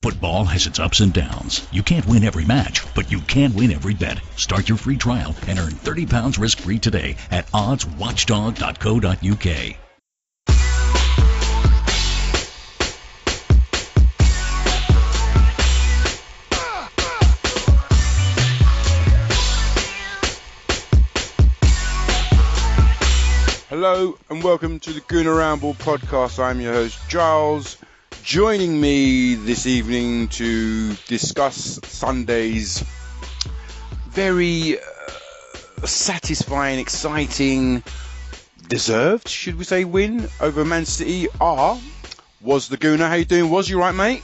Football has its ups and downs. You can't win every match, but you can win every bet. Start your free trial and earn £30 risk-free today at oddswatchdog.co.uk. Hello and welcome to the Gooner Ramble podcast. I'm your host Giles. Joining me this evening to discuss Sunday's very satisfying, exciting, deserved, should we say, win over Man City was the Gooner. How you doing? Was you right, mate?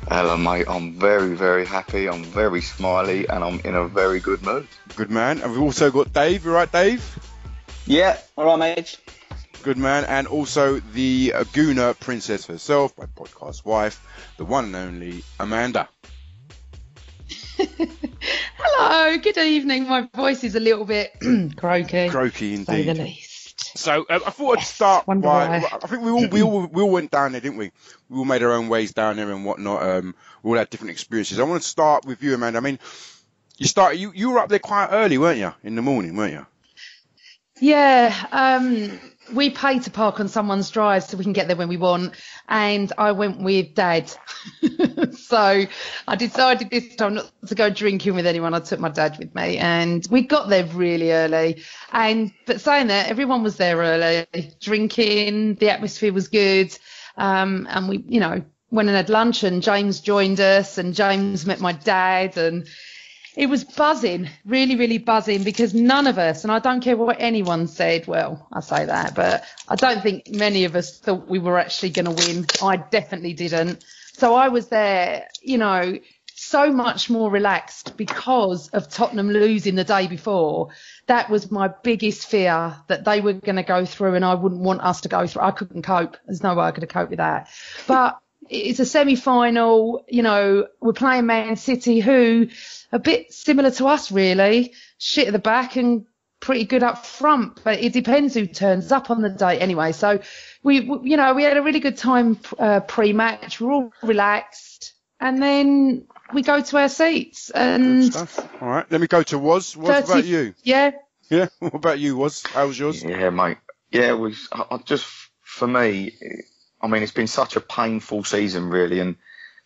Hello, mate. I'm very, very happy. I'm very smiley, and I'm in a very good mood. Good man. And we've also got Dave. You right, Dave? Yeah, all right, mate. Good man. And also the Gooner princess herself, my podcast wife, the one and only Amanda. Hello, good evening. My voice is a little bit croaky. Croaky indeed. To say the least. So I thought I'd start by. I think we all went down there, didn't we? We all made our own ways down there and whatnot. We all had different experiences. I want to start with you, Amanda. I mean, you were up there quite early, weren't you? In the morning, weren't you? Yeah, we pay to park on someone's drive so we can get there when we want, and I went with Dad. So I decided this time not to go drinking with anyone. I took my dad with me, and we got there really early. But saying that, everyone was there early, drinking. The atmosphere was good, and we, went and had lunch. And James joined us, and James met my dad, and it was buzzing, really, really buzzing, because none of us, and I don't care what anyone said, well, I say that, but I don't think many of us thought we were actually going to win. I definitely didn't. So I was there, so much more relaxed because of Tottenham losing the day before. That was my biggest fear, that they were going to go through and I wouldn't want us to go through. I couldn't cope. There's no way I could have coped with that. But it's a semi-final, we're playing Man City, who a bit similar to us, really, shit at the back and pretty good up front, but it depends who turns up on the day anyway. So we had a really good time pre-match. We're all relaxed, and then we go to our seats. And good stuff. All right, let me go to Woz. What about you? Yeah. What about you, Woz? How was yours? Yeah, mate. Yeah, it was just for me. I mean, it's been such a painful season, really, and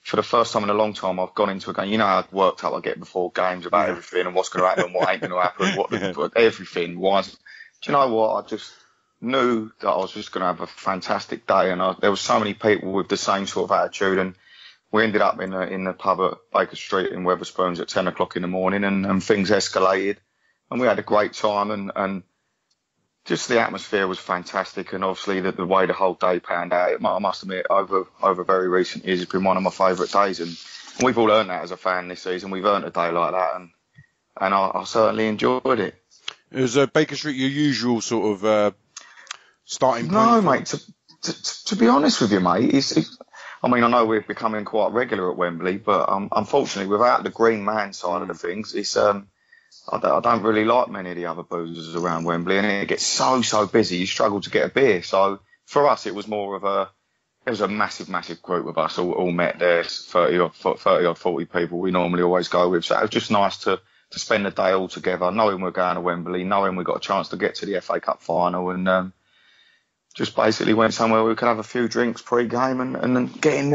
for the first time in a long time, I've gone into a game. You know how worked up I get before games about everything and what's going to happen and what ain't going to happen, everything. Do you know what? I just knew that I was just going to have a fantastic day, and there was so many people with the same sort of attitude, and we ended up in the pub at Baker Street in Wetherspoons at 10 o'clock in the morning, and things escalated, and we had a great time, and just the atmosphere was fantastic, and obviously the way the whole day panned out, I must admit, over very recent years, it's been one of my favourite days, and we've all earned that as a fan this season. We've earned a day like that, and I certainly enjoyed it. Is Baker Street your usual sort of starting point? No, mate. To be honest with you, mate, I mean, I know we're becoming quite regular at Wembley, but unfortunately, without the green man side of the things, it's I don't really like many of the other boozers around Wembley, and it gets so busy, you struggle to get a beer. So for us, it was more of it was a massive group of us all met there, 30 or 40 people we normally always go with. So it was just nice to spend the day all together, knowing we're going to Wembley, knowing we got a chance to get to the FA Cup final, and just basically went somewhere where we could have a few drinks pre-game and then get in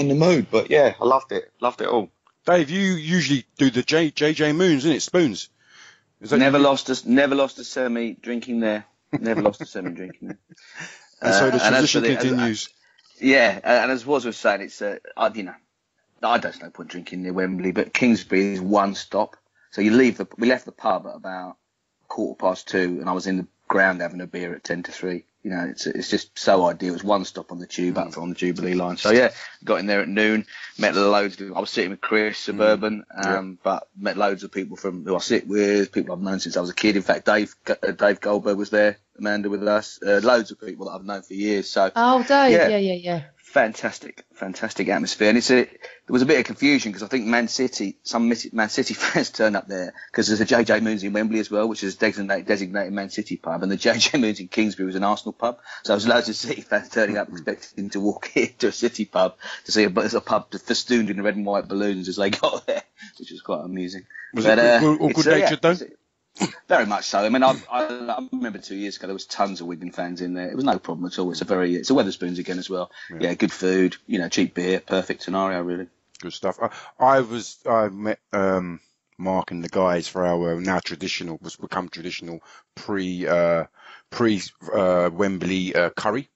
the mood. But yeah, I loved it all. Dave, you usually do the JJ Moons, isn't it? Spoons. Never lost a semi drinking there. Never lost a semi drinking there. And so the tradition continues. And as Woz was saying, it's I don't know point drinking near Wembley, but Kingsbury is one stop. So we left the pub at about 2:15, and I was in the ground having a beer at 2:50. It's just so ideal. It's one stop on the tube, up on the Jubilee line. So yeah, got in there at noon, met loads. I was sitting with Chris, Suburban, but met loads of people who I sit with, people I've known since I was a kid. In fact, Dave Goldberg was there, Amanda with us, loads of people that I've known for years. So Dave, yeah. Fantastic atmosphere, and there was a bit of confusion because I think some Man City fans turned up there because there's a JJ Moons in Wembley as well, which is a designated Man City pub, and the JJ Moons in Kingsbury was an Arsenal pub. So there was loads of City fans turning up expecting to walk into a City pub to see a pub festooned in red and white balloons as they got there, which was quite amusing. Was it all good natured though? Very much so. I mean, I remember 2 years ago there was tons of Wigan fans in there. It was no problem at all. It's a Wetherspoons again as well. Yeah, good food, cheap beer, perfect scenario really. Good stuff. I met Mark and the guys for our now traditional, was become traditional pre Wembley curry.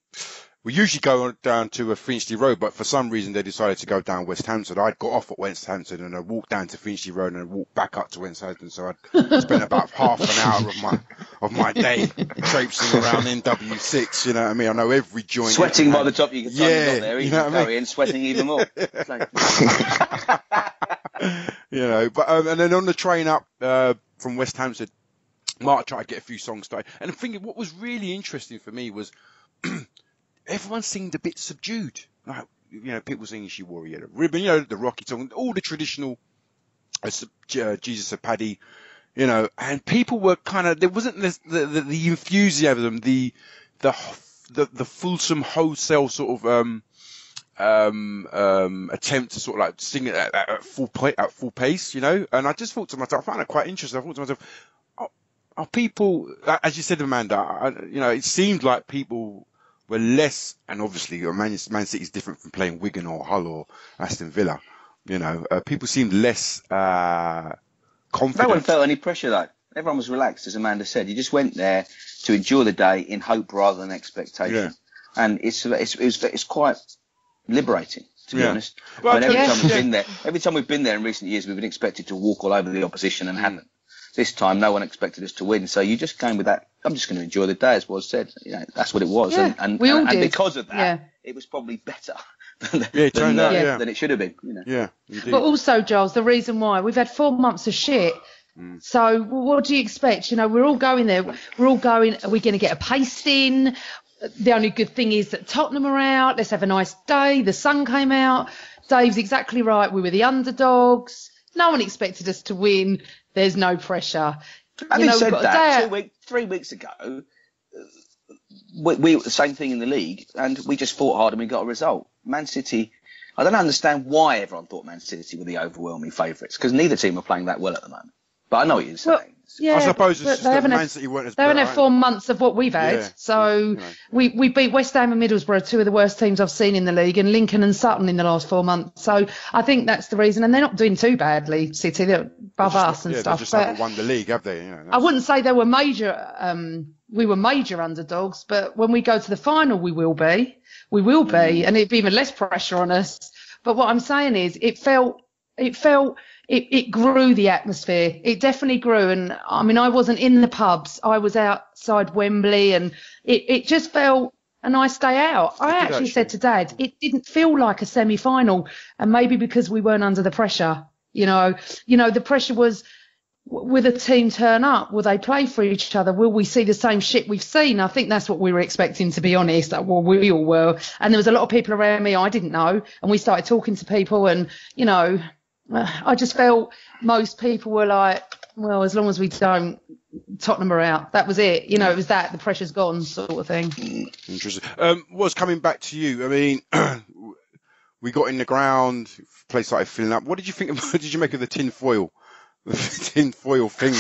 We usually go down to Finchley Road, but for some reason they decided to go down West Hampstead. I'd got off at West Hampstead and I walked down to Finchley Road and I walked back up to West Hampstead. So I'd spent about half an hour of my day traipsing around NW6. You know what I mean? I know every joint. Sweating by the top you got there, you know what I mean? And sweating even more. But and then on the train up from West Hampstead, Mark tried to get a few songs started. And I'm thinking what was really interesting for me was everyone seemed a bit subdued. Like, people singing She Wore a Yellow Ribbon, the Rocky song, all the traditional Jesus of Paddy, and people were kind of, there wasn't the enthusiasm, the fulsome wholesale sort of attempt to sort of like sing it at full pace, and I just thought to myself, I found it quite interesting. I thought to myself, are people, as you said, Amanda, it seemed like people were less, and obviously Man City is different from playing Wigan or Hull or Aston Villa. People seemed less confident. No one felt any pressure though. Everyone was relaxed, as Amanda said. You just went there to enjoy the day in hope rather than expectation. Yeah. And it's quite liberating, to be honest. Well, every time we've been there in recent years, we've been expected to walk all over the opposition and haven't. This time, no one expected us to win, so you just came with that. I'm just going to enjoy the day, as was said. That's what it was, and because of that, it was probably better than it should have been. Yeah, indeed. But also, Giles, the reason why we've had 4 months of shit. So what do you expect? We're all going there. We're all going. Are we going to get a pasting? The only good thing is that Tottenham are out. Let's have a nice day. The sun came out. Dave's exactly right. We were the underdogs. No one expected us to win. There's no pressure. Having said that, 3 weeks ago, we the same thing in the league, and we just fought hard and we got a result. Man City, I don't understand why everyone thought Man City were the overwhelming favourites, because neither team are playing that well at the moment. But I know what you're saying. Yeah, I suppose it's just that Man City weren't as they haven't had 4 months of what we've had. So we beat West Ham and Middlesbrough, two of the worst teams I've seen in the league, and Lincoln and Sutton in the last 4 months. So I think that's the reason. And they're not doing too badly, City. They're above us and stuff. They just haven't won the league, have they? I wouldn't say they were major. We were major underdogs, but when we go to the final, we will be. We will be, and it'd be even less pressure on us. But what I'm saying is, it grew the atmosphere. It definitely grew. And I mean, I wasn't in the pubs. I was outside Wembley, and it just felt a nice day out. I actually said to Dad, it didn't feel like a semi-final, and maybe because we weren't under the pressure. The pressure was, will the team turn up? Will they play for each other? Will we see the same shit we've seen? I think that's what we were expecting, to be honest. Well, we all were. And there was a lot of people around me I didn't know, and we started talking to people, and I just felt most people were like, well, as long as we don't, Tottenham are out. That was it. It was that. The pressure's gone, sort of thing. Interesting. What's coming back to you? I mean, we got in the ground, place started filling up. What did you think? What did you make of the tin foil? The tin foil thing.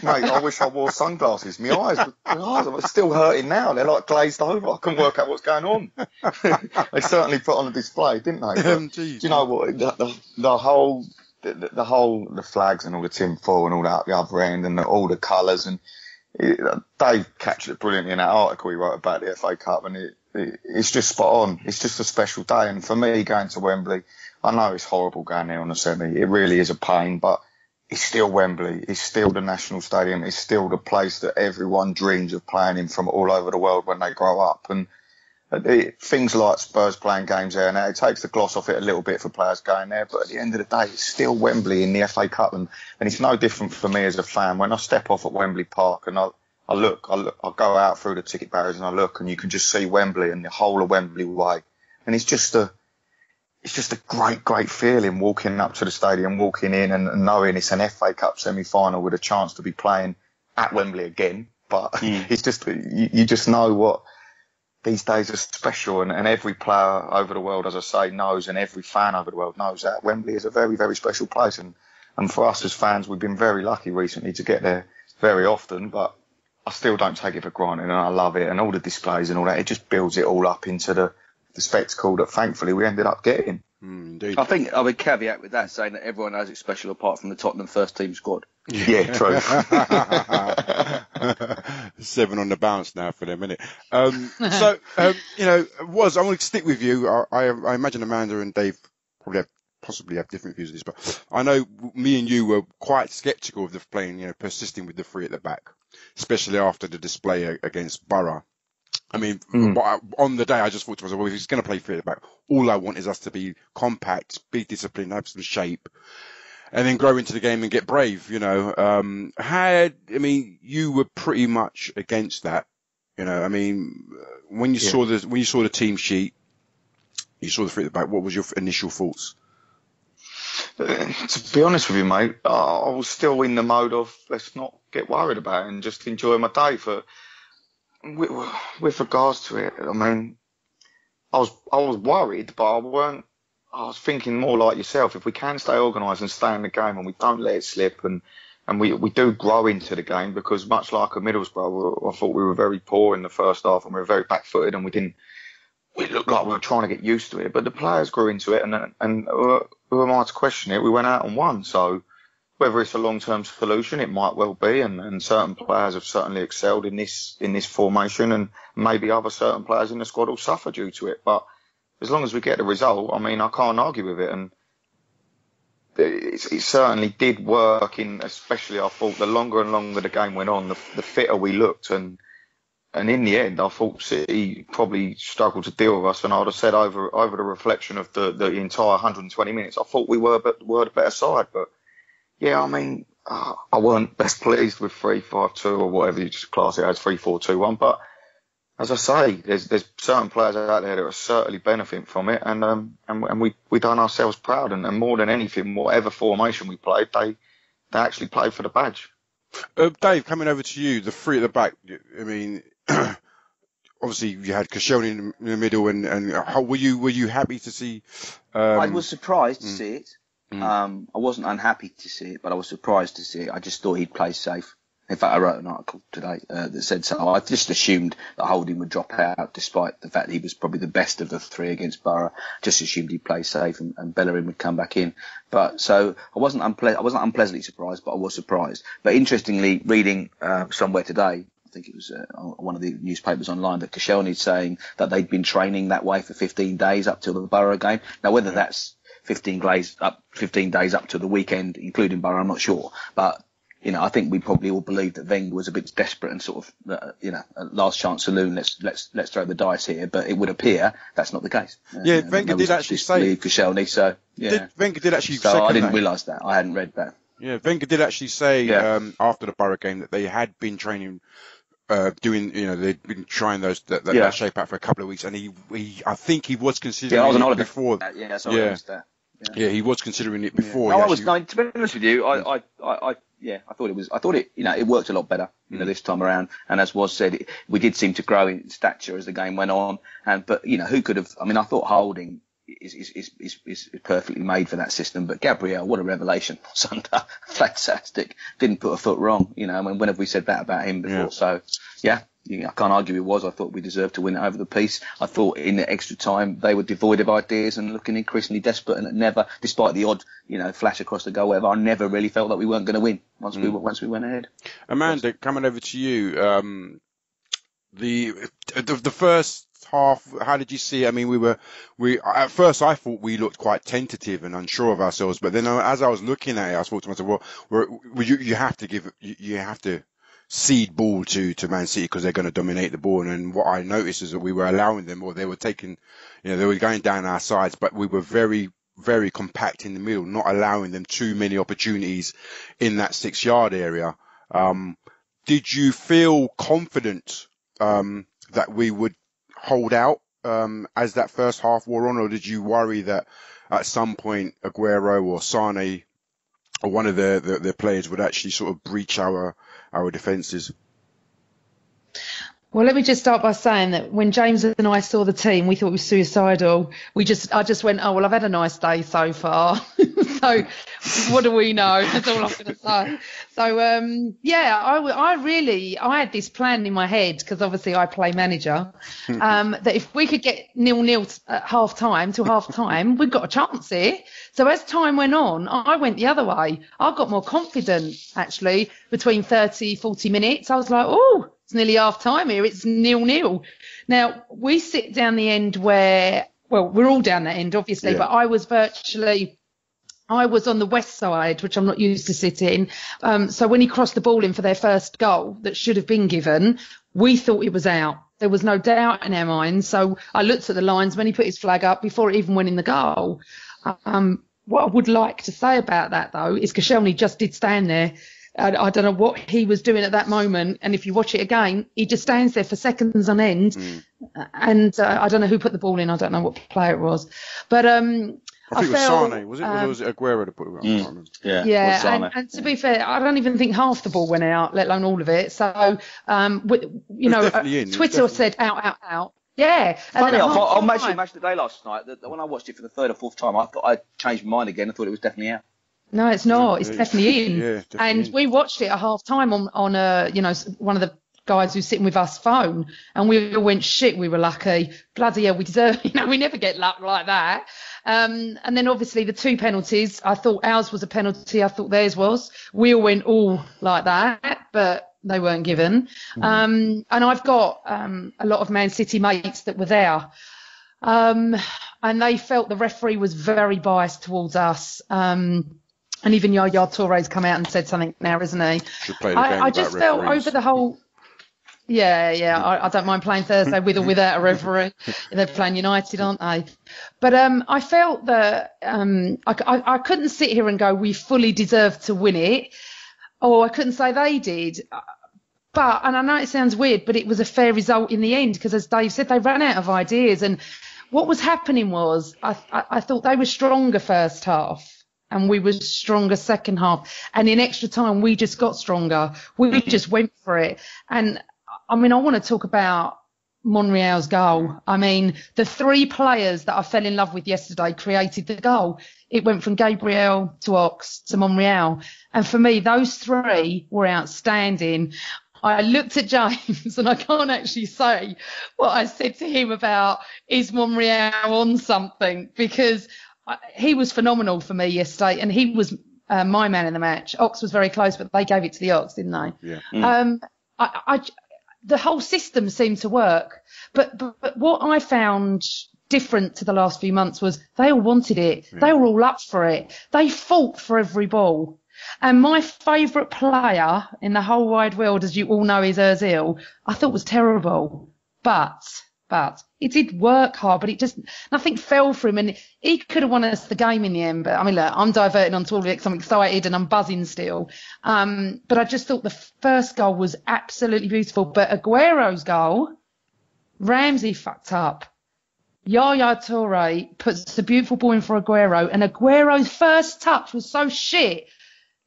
Mate, I wish I wore sunglasses. My eyes are still hurting now. They're like glazed over. I couldn't work out what's going on. They certainly put on a display, didn't they? Do you know what? The flags and all the tin foil and all that at the other end, and all the colours, and Dave captured it brilliantly in that article he wrote about the FA Cup, and it's just spot on. It's just a special day, and for me, going to Wembley, I know it's horrible going there on a semi. It really is a pain, but it's still Wembley. It's still the national stadium. It's still the place that everyone dreams of playing in from all over the world when they grow up. And things like Spurs playing games there, now it takes the gloss off it a little bit for players going there, but at the end of the day, it's still Wembley in the FA Cup, and it's no different for me as a fan. When I step off at Wembley Park and I go out through the ticket barriers and I look, and you can just see Wembley and the whole of Wembley Way, and it's just it's just a great feeling walking up to the stadium, walking in and knowing it's an FA Cup semi-final with a chance to be playing at Wembley again. But it's just, you just know what these days are special, and every player over the world, as I say, knows, and every fan over the world knows that Wembley is a very, very special place. And for us as fans, we've been very lucky recently to get there very often, but I still don't take it for granted, and I love it, and all the displays and all that. It just builds it all up into the spectacle that thankfully we ended up getting. I think I would caveat with that saying that everyone knows it's special apart from the Tottenham first team squad. Yeah, true. 7 on the bounce now for them, innit? I want to stick with you. I imagine Amanda and Dave possibly have different views of this, but I know me and you were quite sceptical of the playing, persisting with the 3 at the back, especially after the display against Borough. I mean, on the day, I just thought to myself, well, if he's going to play 3 at the back, all I want is us to be compact, be disciplined, have some shape, and then grow into the game and get brave. You were pretty much against that. When you saw the team sheet, you saw the 3 at the back. What was your initial thoughts? To be honest with you, mate, I was still in the mode of let's not get worried about it and just enjoy my day. With regards to it, I mean, I was worried, but I weren't. I was thinking more like yourself. If we can stay organised and stay in the game, and we don't let it slip, and we do grow into the game, because much like a Middlesbrough, I thought we were very poor in the first half, and we were very back-footed, and we looked like we were trying to get used to it. But the players grew into it, and who am I to question it? We went out and won. So whether it's a long-term solution, it might well be, and certain players have certainly excelled in this formation, and maybe other certain players in the squad will suffer due to it. But as long as we get the result, I mean, I can't argue with it, and it certainly did work. Especially I thought the longer and longer the game went on, the fitter we looked, and in the end, I thought City probably struggled to deal with us, and I would have said over the reflection of the entire 120 minutes, I thought we were the better side, but. Yeah, I mean, I weren't best pleased with 3-5-2 or whatever you just class it as, 3-4-2-1. But as I say, there's certain players out there that are certainly benefiting from it, and we done ourselves proud. And more than anything, whatever formation we played, they actually played for the badge. Dave, coming over to you, the 3 at the back. I mean, obviously you had Koscielny in the middle, and how were you happy to see? I was surprised to see it. I wasn't unhappy to see it, but I was surprised to see it. I just thought he'd play safe. In fact, I wrote an article today that said so. I just assumed that Holding would drop out, despite the fact that he was probably the best of the 3 against Borough. Just assumed he'd play safe and Bellerin would come back in. But so I wasn't unpleasantly surprised, but I was surprised. But interestingly, reading somewhere today, I think it was on one of the newspapers online, that Koscielny's saying that they'd been training that way for 15 days up till the Borough game. Now, whether that's 15 days up to the weekend, including Borough, I'm not sure. But, I think we probably all believed that Wenger was a bit desperate and sort of, a last chance saloon. Let's throw the dice here. But it would appear that's not the case. Wenger did actually say Koscielny. So Wenger did actually. So I didn't realise that. I hadn't read that. Yeah, Wenger did actually say after the Borough game that they had been training. They'd been trying that shape out for a couple of weeks, and he I think he was considering. I was on holiday before. I missed that. Yeah, he was considering it before. No, to be honest with you, I thought it worked a lot better, this time around. And as was said, we did seem to grow in stature as the game went on. But who could have? I mean, I thought Holding is perfectly made for that system. But Gabriel, what a revelation! Sunday, fantastic. Didn't put a foot wrong. When have we said that about him before? So I can't argue it was. I thought we deserved to win it over the piece. I thought in the extra time they were devoid of ideas and looking increasingly desperate, and never, despite the odd, flash across the goal, whatever, I never really felt that we weren't going to win once we went ahead. Amanda, coming over to you, the first half, how did you see? I mean, we at first I thought we looked quite tentative and unsure of ourselves, but then as I was looking at it, I thought to myself, well, you have to cede ball to Man City because they're going to dominate the ball. And what I noticed is that we were allowing them, or they were taking, they were going down our sides, but we were very, very compact in the middle, not allowing them too many opportunities in that 6-yard area. Did you feel confident that we would hold out as that first half wore on, or did you worry that at some point Aguero or Sane or one of the players would actually sort of breach our defences? Well, let me just start by saying that when James and I saw the team, we thought it was suicidal. I just went, oh, well, I've had a nice day so far. So what do we know? That's all I'm going to say. So, I had this plan in my head, because obviously I play manager, that if we could get 0-0 at half time, we've got a chance here. So as time went on, I went the other way. I got more confident, actually, between 30, 40 minutes. I was like, oh, it's nearly half time here. It's 0-0. Now, we sit down the end where, well, we're all down that end, obviously, but I was on the west side, which I'm not used to sitting. So when he crossed the ball in for their first goal that should have been given, we thought it was out. There was no doubt in our minds. So I looked at the lines when he put his flag up before it even went in the goal. What I would like to say about that, though, is Koscielny just did stand there. I don't know what he was doing at that moment. And if you watch it again, he just stands there for seconds on end. And I don't know who put the ball in. I don't know what player it was. But I think it was Sane, was it? Or was it Aguero to put it on? Yeah. And to be fair, I don't even think half the ball went out, let alone all of it. So, Twitter said out. Yeah. Funny enough, I mentioned Match of the Day last night. That when I watched it for the third or fourth time, I thought I changed my mind again. I thought it was definitely out. No, it's not. It's definitely in. Definitely and in. We watched it at half time on one of the guys who's sitting with us phone, and we all went, shit, we were lucky. Bloody hell, we deserve, we never get luck like that. And then obviously the two penalties, I thought ours was a penalty. I thought theirs was. We all went all like that, but they weren't given. And I've got a lot of Man City mates that were there. And they felt the referee was very biased towards us. And even Yaya Touré's come out and said something now, isn't he? I just felt over the whole... Yeah. I don't mind playing Thursday with or without a referee. They're playing United, aren't they? But I felt that I couldn't sit here and go, we fully deserved to win it. Or I couldn't say they did. But, and I know it sounds weird, but it was a fair result in the end, because as Dave said, they ran out of ideas. And what was happening was I thought they were stronger first half. And we were stronger second half. And in extra time, we just got stronger. We just went for it. And, I want to talk about Monreal's goal. The three players that I fell in love with yesterday created the goal. It went from Gabriel to Ox to Monreal. And for me, those three were outstanding. I looked at James and I can't actually say what I said to him about, is Monreal on something? Because he was phenomenal for me yesterday, and he was my man in the match. Ox was very close, but they gave it to the Ox, didn't they? Yeah. The whole system seemed to work, but what I found different to the last few months was they all wanted it. Yeah. They were all up for it. They fought for every ball. And my favourite player in the whole wide world, as you all know, is Ozil. I thought was terrible, but he did work hard, but nothing fell for him, and he could have won us the game in the end. But look, I'm diverting onto all of it because I'm excited and I'm buzzing still. But I just thought the first goal was absolutely beautiful. But Aguero's goal, Ramsey fucked up. Yaya Touré puts a beautiful ball in for Aguero, and Aguero's first touch was so shit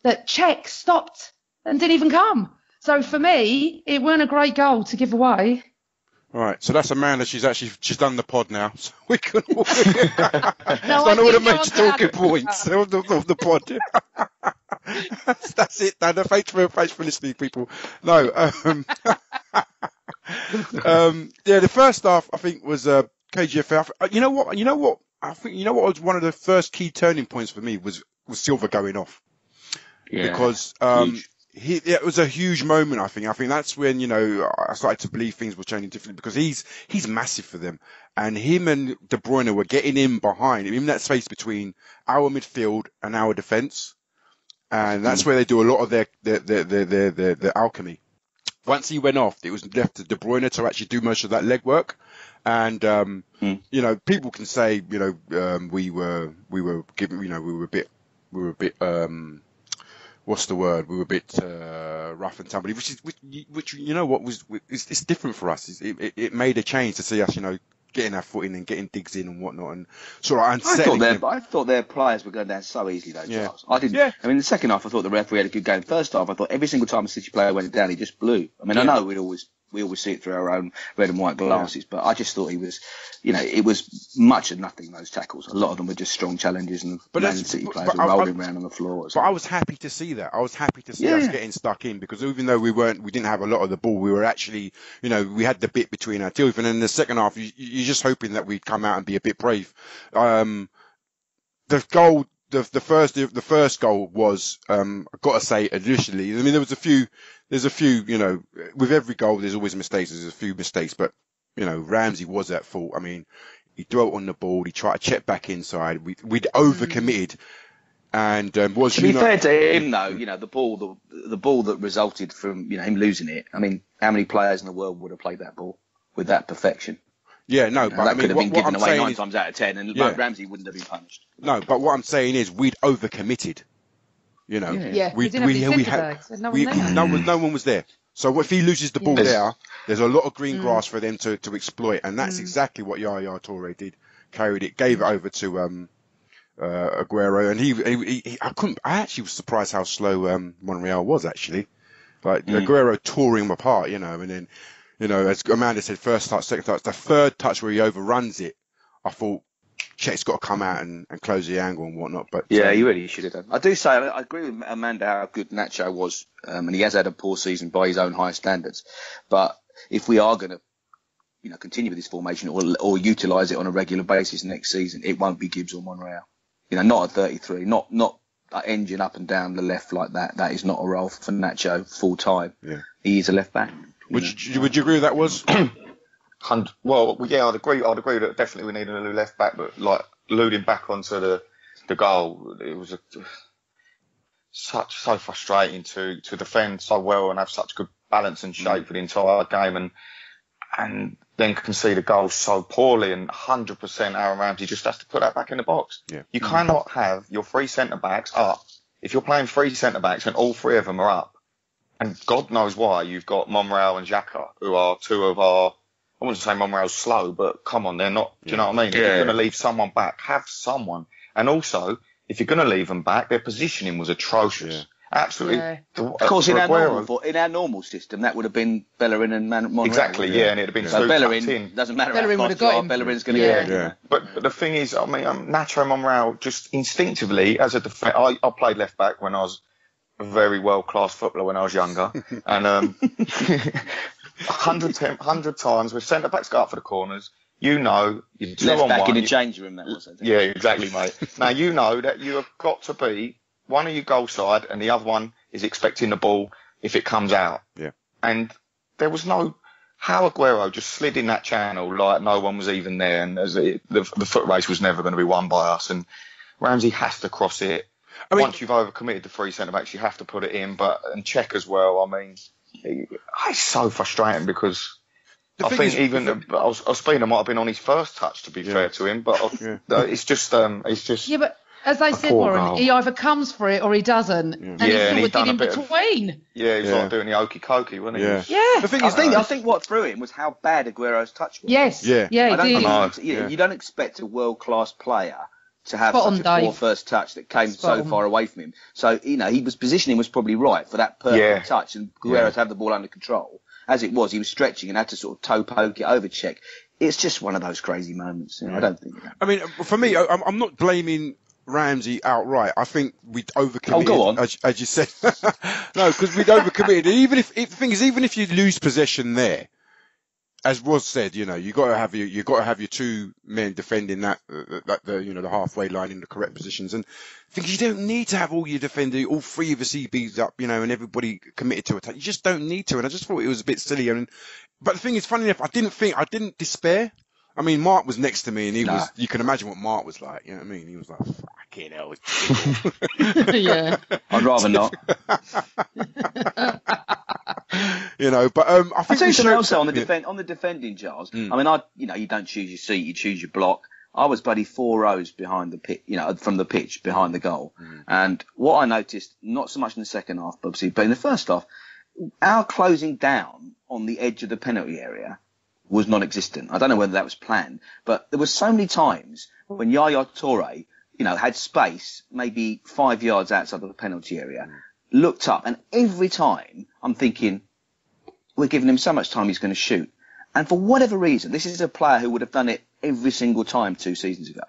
that Czech stopped and didn't even come. So for me, it weren't a great goal to give away. All right, so that's Amanda. She's done the pod now, so we can all done all the major talking points of the pod. That's it. No, thanks for listening, people. No, the first half I think was KGFL. You know what? I think was one of the first key turning points for me was Silva going off. Yeah, because it was a huge moment, I think. I think that's when, I started to believe things were changing differently, because he's massive for them. And him and De Bruyne were getting in behind him, in that space between our midfield and our defence. And that's where they do a lot of their alchemy. Once he went off, it was left to De Bruyne to actually do most of that legwork. And, people can say, we were given, we were a bit, what's the word? We were a bit rough and tumble, which it's different for us. It made a change to see us, getting our foot in and getting digs in and whatnot, and sort of unsettling I thought their players were going down so easily though, Yeah. Giles. I didn't. Yeah. I mean, the second half, I thought the referee had a good game. First half, I thought every single time a City player went down, he just blew. I mean, I know we always see it through our own red and white glasses, but I just thought he was, it was much of nothing, those tackles. A lot of them were just strong challenges, and Man City players were rolling around on the floor. But I was happy to see that. I was happy to see us getting stuck in, because even though we didn't have a lot of the ball, we were actually, we had the bit between our teeth. And in the second half, you're just hoping that we'd come out and be a bit brave. The goal. The first goal was, I've got to say, initially, I mean, there's a few, with every goal, there's always mistakes. There's a few mistakes, but, Ramsey was at fault. I mean, he dwelt on the ball. He tried to check back inside. We'd overcommitted. And, to be fair to him though, the ball that resulted from, him losing it. I mean, how many players in the world would have played that ball with that perfection? Yeah, no, but that could have been given away 9 is, times out of 10, and Ramsey wouldn't have been punished. No, but what I'm saying is we'd overcommitted. We didn't have any centrebacks. No one was there. So if he loses the ball there's a lot of green grass for them to exploit, and that's exactly what Yaya Toure did. Carried it, gave it over to Aguero, and I actually was surprised how slow Monreal was actually. Like Aguero tore him apart, and then. As Amanda said, first touch, second touch, the third touch where he overruns it, I thought Chet's got to come out and close the angle and whatnot. But he really should have done. I do say, I agree with Amanda how good Nacho was, and he has had a poor season by his own high standards. But if we are going to, continue with this formation or utilise it on a regular basis next season, it won't be Gibbs or Monreal. Not at 33, not engine up and down the left like that. That is not a role for Nacho full time. Yeah. He is a left back. Would you agree with that was? Well, yeah, I'd agree that definitely we need a new left back, but like alluding back onto the goal, it was so frustrating to defend so well and have such good balance and shape for the entire game, and then concede a goal so poorly, and 100% Aaron Ramsey just has to put that back in the box. Yeah. You cannot have your 3 centre backs up. If you're playing 3 centre backs and all 3 of them are up, and God knows why, you've got Monreal and Xhaka, who are 2 of our, I wouldn't say Monreal's slow, but come on, they're not, do you know what I mean? Yeah. If you're going to leave someone back, have someone. And also, if you're going to leave them back, their positioning was atrocious. Yeah. Absolutely. Yeah. Of course, in our normal system, that would have been Bellerin and Monreal. Exactly, and it'd have been so Bellerin, doesn't matter Bellerin would have got him. Bellerin's going to get him. Yeah. But the thing is, I mean, Nacho Monreal, just instinctively, as a defender, I played left back when I was a very world-class footballer when I was younger, and 100 times with centre-backs go up for the corners, you're 2 left on back 1. In the changing room, that was. Yeah, exactly, mate. Now, you know that you have got to be one of your goal side and the other one is expecting the ball if it comes out. Yeah. And there was how Aguero just slid in that channel like no one was even there, and the foot race was never going to be won by us, and Ramsey has to cross it. I mean, once you've overcommitted the 3 centre-backs, you have to put it in, and check as well. I mean, it's so frustrating because I think Ospina might have been on his first touch, to be fair to him, but it's just. Yeah, but as I said, Warren, he either comes for it or he doesn't, and he did in between. Yeah, he was like doing the okey cokey, wasn't he? Yeah. The thing is, I think what threw him was how bad Aguero's touch was. Yes. Yeah. You don't expect a world-class player to have such a poor first touch that came so far away from him. So, his positioning was probably right for that perfect touch, and Aguero to have the ball under control. As it was, he was stretching and had to sort of toe poke it, over check. It's just one of those crazy moments. I don't think. I mean, for me, I'm not blaming Ramsey outright. I think we'd overcommitted. Oh, go on. As you said. No, because we'd overcommitted. Even if you lose possession there, as was said, you got to have your 2 men defending the halfway line in the correct positions. And I think you don't need to have all your defenders, all 3 of the CBs up, and everybody committed to attack. You just don't need to. And I just thought it was a bit silly. But the thing is, funny enough, I didn't despair. I mean, Mark was next to me, and you can imagine what Mark was like. You know what I mean? He was like, fucking hell. Yeah. I'd rather not. But I think I'll tell you something else on the defending, Giles. I mean, you don't choose your seat, you choose your block. I was bloody 4 rows behind the pitch, from the pitch behind the goal. And what I noticed, not so much in the second half, but in the first half, our closing down on the edge of the penalty area was non-existent. I don't know whether that was planned, but there were so many times when Yaya Toure, had space, maybe 5 yards outside of the penalty area, looked up, and every time I'm thinking, we're giving him so much time, he's going to shoot. And for whatever reason, this is a player who would have done it every single time 2 seasons ago.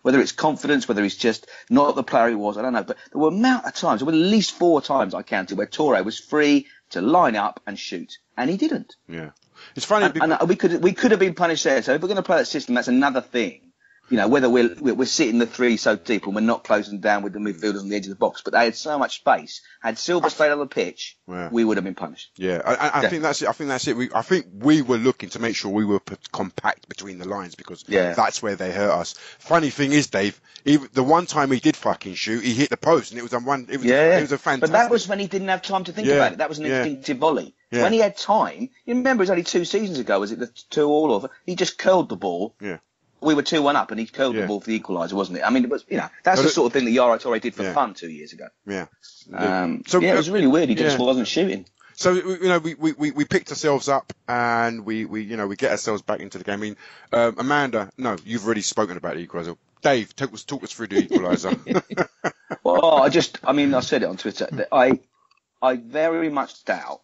Whether it's confidence, whether he's just not the player he was, I don't know. But there were amount of times, there were at least 4 times I counted, where Toure was free to line up and shoot, and he didn't. Yeah, it's funny. And we could have been punished there. So if we're going to play that system, that's another thing. Whether we're sitting the 3 so deep and we're not closing down with the midfielders on the edge of the box, but they had so much space. Had Silva stayed on the pitch, we would have been punished. Yeah, I think that's it. I think we were looking to make sure we were compact between the lines, because that's where they hurt us. Funny thing is, Dave, the one time he did fucking shoot, he hit the post, and it was a fantastic. But that was when he didn't have time to think about it. That was an instinctive volley. Yeah. When he had time, you remember it was only 2 seasons ago, was it the 2-2 over? He just curled the ball. Yeah. We were 2-1 up, and he curled the ball for the equaliser, wasn't it? I mean, it was, that's the sort of thing that Yaya Toure did for fun 2 years ago. Yeah. It was really weird. He just wasn't shooting. So, we picked ourselves up, and we get ourselves back into the game. I mean, Amanda, no, you've already spoken about the equaliser. Dave, talk us through the equaliser. Well, I said it on Twitter, that I very much doubt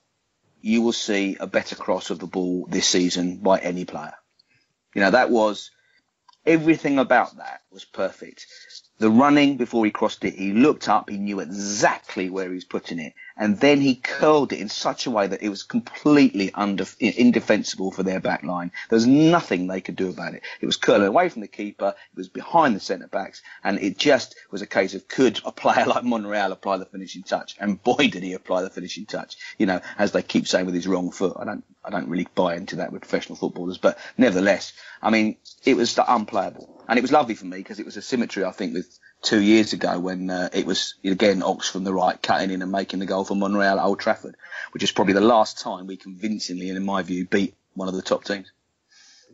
you will see a better cross of the ball this season by any player. That was, everything about that was perfect. The running before he crossed it, he looked up, he knew exactly where he was putting it, and then he curled it in such a way that it was completely indefensible for their back line. There was nothing they could do about it. It was curling away from the keeper, it was behind the centre-backs, and it just was a case of, could a player like Monreal apply the finishing touch? And boy, did he apply the finishing touch, as they keep saying, with his wrong foot. I don't really buy into that with professional footballers, but nevertheless, it was unplayable. And it was lovely for me, because it was a symmetry, I think, with 2 years ago when it was, again, Ox from the right cutting in and making the goal for Monreal at Old Trafford, which is probably the last time we convincingly, and in my view, beat one of the top teams.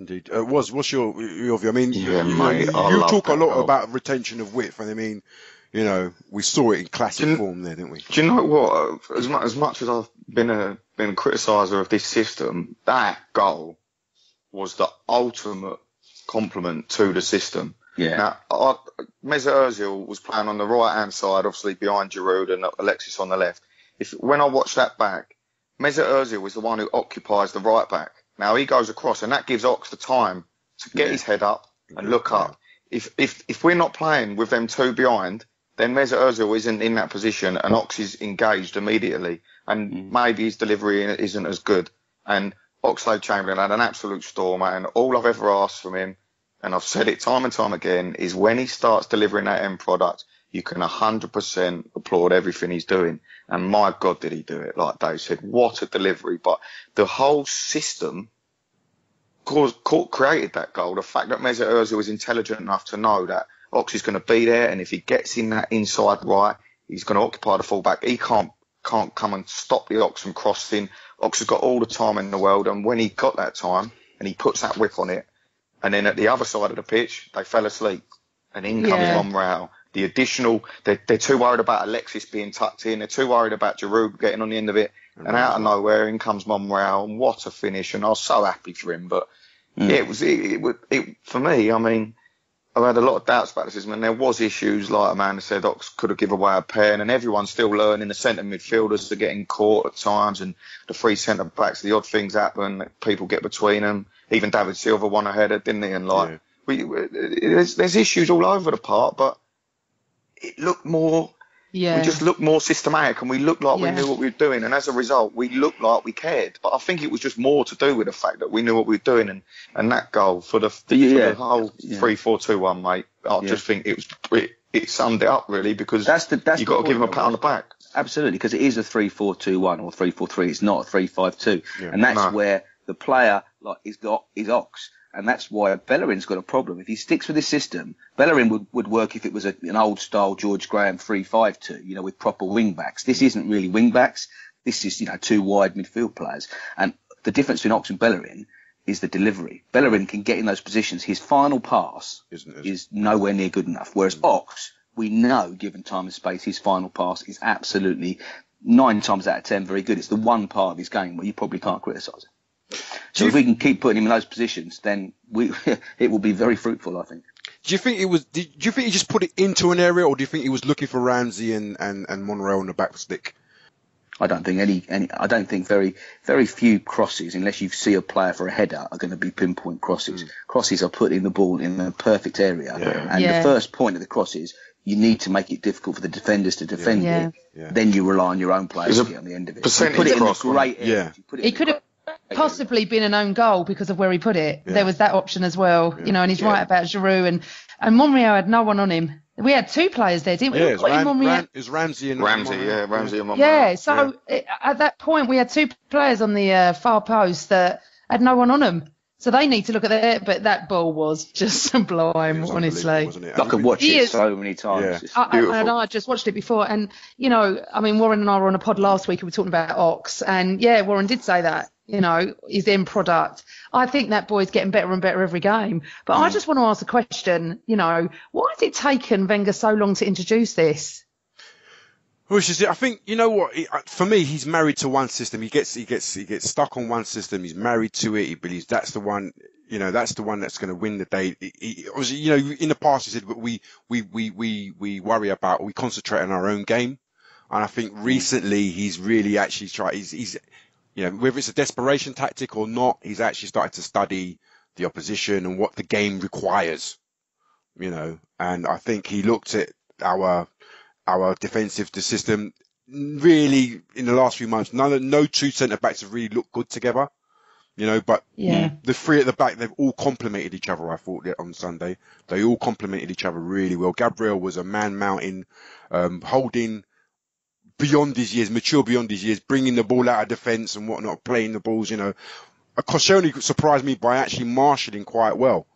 Indeed. What's your view? I mean, you talk a lot about retention of width, and we saw it in classic form there, didn't we? Do you know what? As much as I've been a criticiser of this system, that goal was the ultimate compliment to the system. Yeah. Now, Mesut Ozil was playing on the right-hand side, obviously behind Giroud, and Alexis on the left. When I watch that back, Mesut Ozil was the one who occupies the right back. Now he goes across, and that gives Ox the time to get his head up and look up. If we're not playing with them 2 behind, then Mesut Ozil isn't in that position, and Ox is engaged immediately, and maybe his delivery isn't as good. And Oxlade-Chamberlain had an absolute storm, and all I've ever asked from him, and I've said it time and time again, is when he starts delivering that end product, you can 100% applaud everything he's doing. And my God, did he do it? Like Dave said, what a delivery. But the whole system created that goal. The fact that Mesut Ozil was intelligent enough to know that Ox is going to be there, and if he gets in that inside right, he's going to occupy the fullback. He can't come and stop the Ox from crossing. Ox has got all the time in the world, and when he got that time, and he puts that whip on it, and then at the other side of the pitch, they fell asleep. And in comes Monreal. The additional, they're too worried about Alexis being tucked in. They're too worried about Giroud getting on the end of it. And out of nowhere, in comes Monreal. And what a finish. And I was so happy for him. But it was for me, I had a lot of doubts about the system. And there was issues, like Amanda said, Ox could have given away a pen. And everyone's still learning. The centre midfielders are getting caught at times. And the 3 centre-backs, the odd things happen. People get between them. Even David Silva won a header, didn't he? And there's issues all over the park, but it looked more. Yeah. We just looked more systematic, and we looked like we knew what we were doing, and as a result, we looked like we cared. But I think it was just more to do with the fact that we knew what we were doing, and that goal for the whole 3-4-2-1, mate. I just think it summed it up really, because you got to give him a pat on the back. Absolutely, because it is a 3-4-2-1 or 3-4-3. It's not a 3-5-2, and that's where the player is Ox. And that's why Bellerin's got a problem. If he sticks with this system, Bellerin would work if it was an old-style George Graham 3-5-2, with proper wing-backs. This isn't really wing-backs. This is, 2 wide midfield players. And the difference between Ox and Bellerin is the delivery. Bellerin can get in those positions. His final pass is nowhere near good enough. Whereas Ox, we know, given time and space, his final pass is absolutely 9 times out of 10 very good. It's the one part of his game where you probably can't criticise it. So if we can keep putting him in those positions, then it will be very fruitful, I think. Do you think it was? Do you think he just put it into an area, or do you think he was looking for Ramsey and Monreal on the back stick? I don't think I don't think very few crosses, unless you see a player for a header, are going to be pinpoint crosses. Crosses are putting the ball in the perfect area, and the first point of the cross is you need to make it difficult for the defenders to defend it. Yeah. Then you rely on your own players to get on the end of it. Percentage put it cross, in the great area. It could have possibly been an own goal because of where he put it. There was that option as well, and he's right about Giroud and Monreal had no one on him. We had two players there, didn't we? Yeah, it was Ramsey and Monreal. Ramsey and Monreal. Yeah, so at that point we had two players on the far post that had no one on them. So they need to look at that, but that ball was just sublime, honestly. Wasn't it? I could watch it so many times. Yeah. I just watched it before, and Warren and I were on a pod last week and we were talking about Ox, and Warren did say that, his end product. I think that boy's getting better and better every game. But I just want to ask a question, why has it taken Wenger so long to introduce this? Which is, I think, you know what? For me, he's married to one system. He gets stuck on one system. He's married to it. He believes that's the one. That's the one that's going to win the day. Obviously, in the past, he said, but we worry about, we concentrate on our own game. And I think recently he's really actually tried. He's whether it's a desperation tactic or not, he's actually started to study the opposition and what the game requires. And I think he looked at our defensive system. Really, in the last few months, no two centre backs have really looked good together. But the three at the back, they've all complemented each other. I thought on Sunday, they all complemented each other really well. Gabriel was a man mountain, holding beyond his years, mature beyond his years, bringing the ball out of defence and whatnot, playing the balls. Koscielny surprised me by actually marshalling quite well.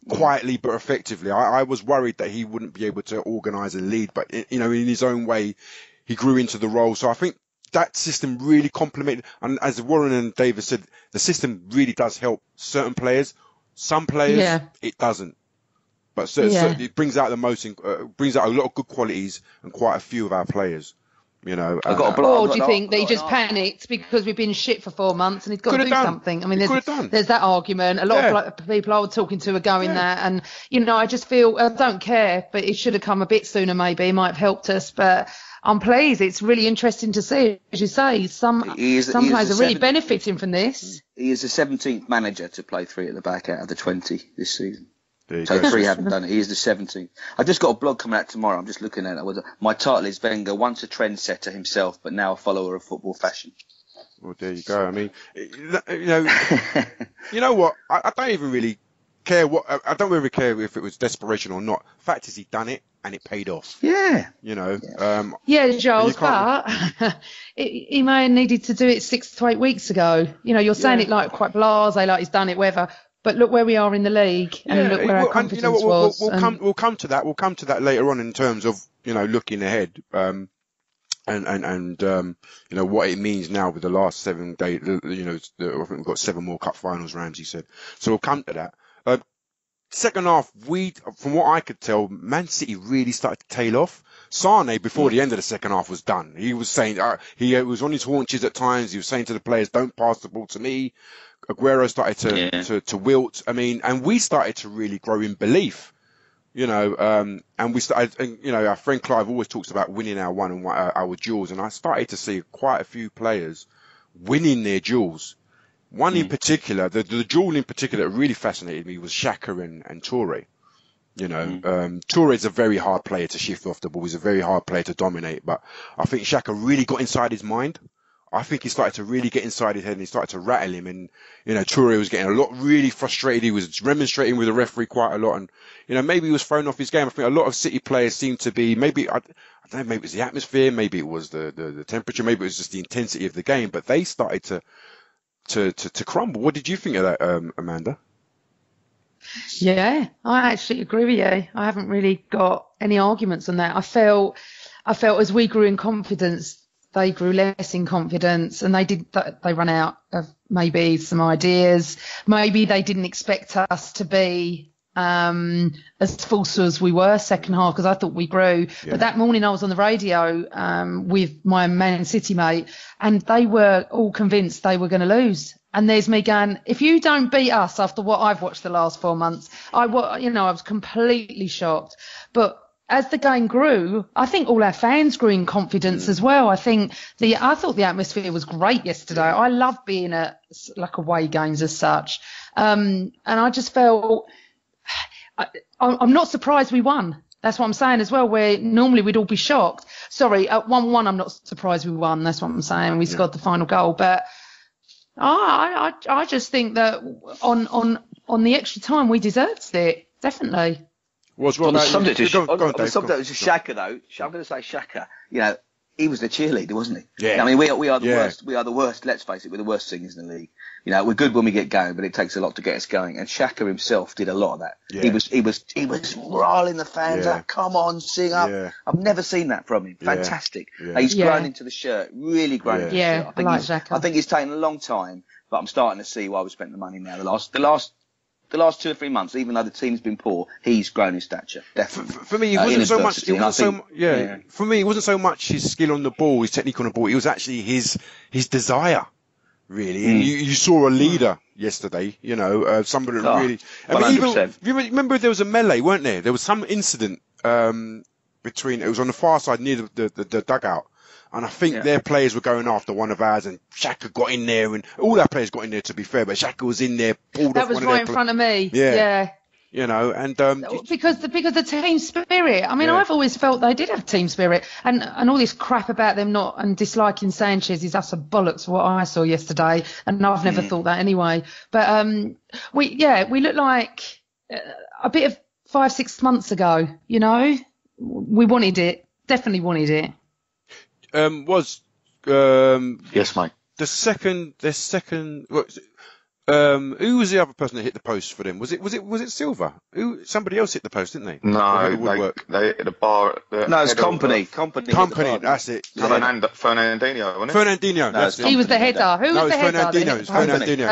Quietly but effectively. I was worried that he wouldn't be able to organise and lead, but in his own way, he grew into the role. So I think that system really complemented. And as Warren and David said, the system really does help certain players. Some players, it doesn't. But so it brings out brings out a lot of good qualities and quite a few of our players. Or do you think that he just panicked because we've been shit for 4 months and he's got to do something? I mean, there's that argument. A lot of people I was talking to are going there, and I just feel I don't care, but it should have come a bit sooner. Maybe it might have helped us, but I'm pleased. It's really interesting to see, as you say, some players are really benefiting from this. He is the 17th manager to play 3 at the back out of the 20 this season. So 3 haven't done it. He is the 17th. I've just got a blog coming out tomorrow. I'm just looking at it. My title is Wenger, once a trendsetter himself, but now a follower of football fashion. Well, there you go. I mean, you know what? I don't even really care I don't really care if it was desperation or not. Fact is, he done it and it paid off. Yeah. Giles, but he may have needed to do it 6 to 8 weeks ago. You're saying it like quite blasé, like he's done it, whatever. But look where we are in the league, and look where our confidence was. We'll come to that. We'll come to that later on in terms of looking ahead, and what it means now with the last 7 days. I think we've got 7 more cup finals. Ramsey said, so we'll come to that. Second half, from what I could tell, Man City really started to tail off. Sane, before the end of the second half, was done. He was saying he was on his haunches at times. He was saying to the players, "Don't pass the ball to me." Aguero started to wilt. I mean, and we started to really grow in belief, and we started, our friend Clive always talks about winning our our duels. And I started to see quite a few players winning their duels. One in particular, the duel in particular that really fascinated me was Xhaka and Toure. Toure is a very hard player to shift off the ball. He's a very hard player to dominate. But I think Xhaka really got inside his mind. I think he started to really get inside his head and he started to rattle him. And, Toure was getting really frustrated. He was remonstrating with the referee quite a lot. And, maybe he was thrown off his game. I think a lot of City players seemed to be, maybe, I don't know, maybe it was the atmosphere, maybe it was the temperature, maybe it was just the intensity of the game. But they started to crumble. What did you think of that, Amanda? Yeah, I actually agree with you. I haven't really got any arguments on that. I felt as we grew in confidence, they grew less in confidence, and they ran out of maybe some ideas. Maybe they didn't expect us to be as false as we were second half, because I thought we grew. Yeah. But that morning I was on the radio with my Man City mate, and they were all convinced they were going to lose. And there's me going, if you don't beat us after what I've watched the last 4 months, I was completely shocked. But as the game grew, I think all our fans grew in confidence as well. I thought the atmosphere was great yesterday. I love being at like away games as such. And I just felt, I'm not surprised we won. That's what I'm saying as well, where normally we'd all be shocked. Sorry, at 1-1, I'm not surprised we won. That's what I'm saying. We scored the final goal. But I just think that on the extra time, we deserved it. Definitely. What about subject you? of Go on, Dave. Xhaka, though. I'm going to say Xhaka. You know, he was the cheerleader, wasn't he? Yeah. I mean, we are the worst. We are the worst. Let's face it, we're the worst singers in the league. You know, we're good when we get going, but it takes a lot to get us going. And Xhaka himself did a lot of that. Yeah. He was riling the fans up. Come on, sing up. Yeah. I've never seen that from him. Fantastic. Yeah. He's grown into the shirt. Really grown into the shirt. I like Xhaka. I think he's taken a long time, but I'm starting to see why we spent the money now. The last 2 or 3 months, even though the team's been poor, he's grown in stature. Definitely. For me, it wasn't so much. For me, it wasn't so much his skill on the ball, his technique on the ball. It was actually his desire, really. And you saw a leader yesterday. You know, somebody that really. I mean, even, you remember there was a melee, weren't there? There was some incident between. It was on the far side near the dugout. And I think their players were going after one of ours, and Xhaka got in there, and all our players got in there, to be fair, but Xhaka was in there, pulled off one of their... That was right in front of me. Yeah. You know, and... because the team spirit. I mean, I've always felt they did have team spirit, and all this crap about them not and disliking Sanchez is utter bollocks what I saw yesterday, and I've never thought that anyway. But we look like a bit of 5-6 months ago, you know? We wanted it, definitely wanted it. Yes, mate. The second. Who was the other person that hit the post for them? Was it Silva? Somebody else hit the post, didn't they? No, they hit the bar. No, it's Company. Company. That's it. Fernandinho, wasn't it? Fernandinho. That's it. He was the header. Who was the header?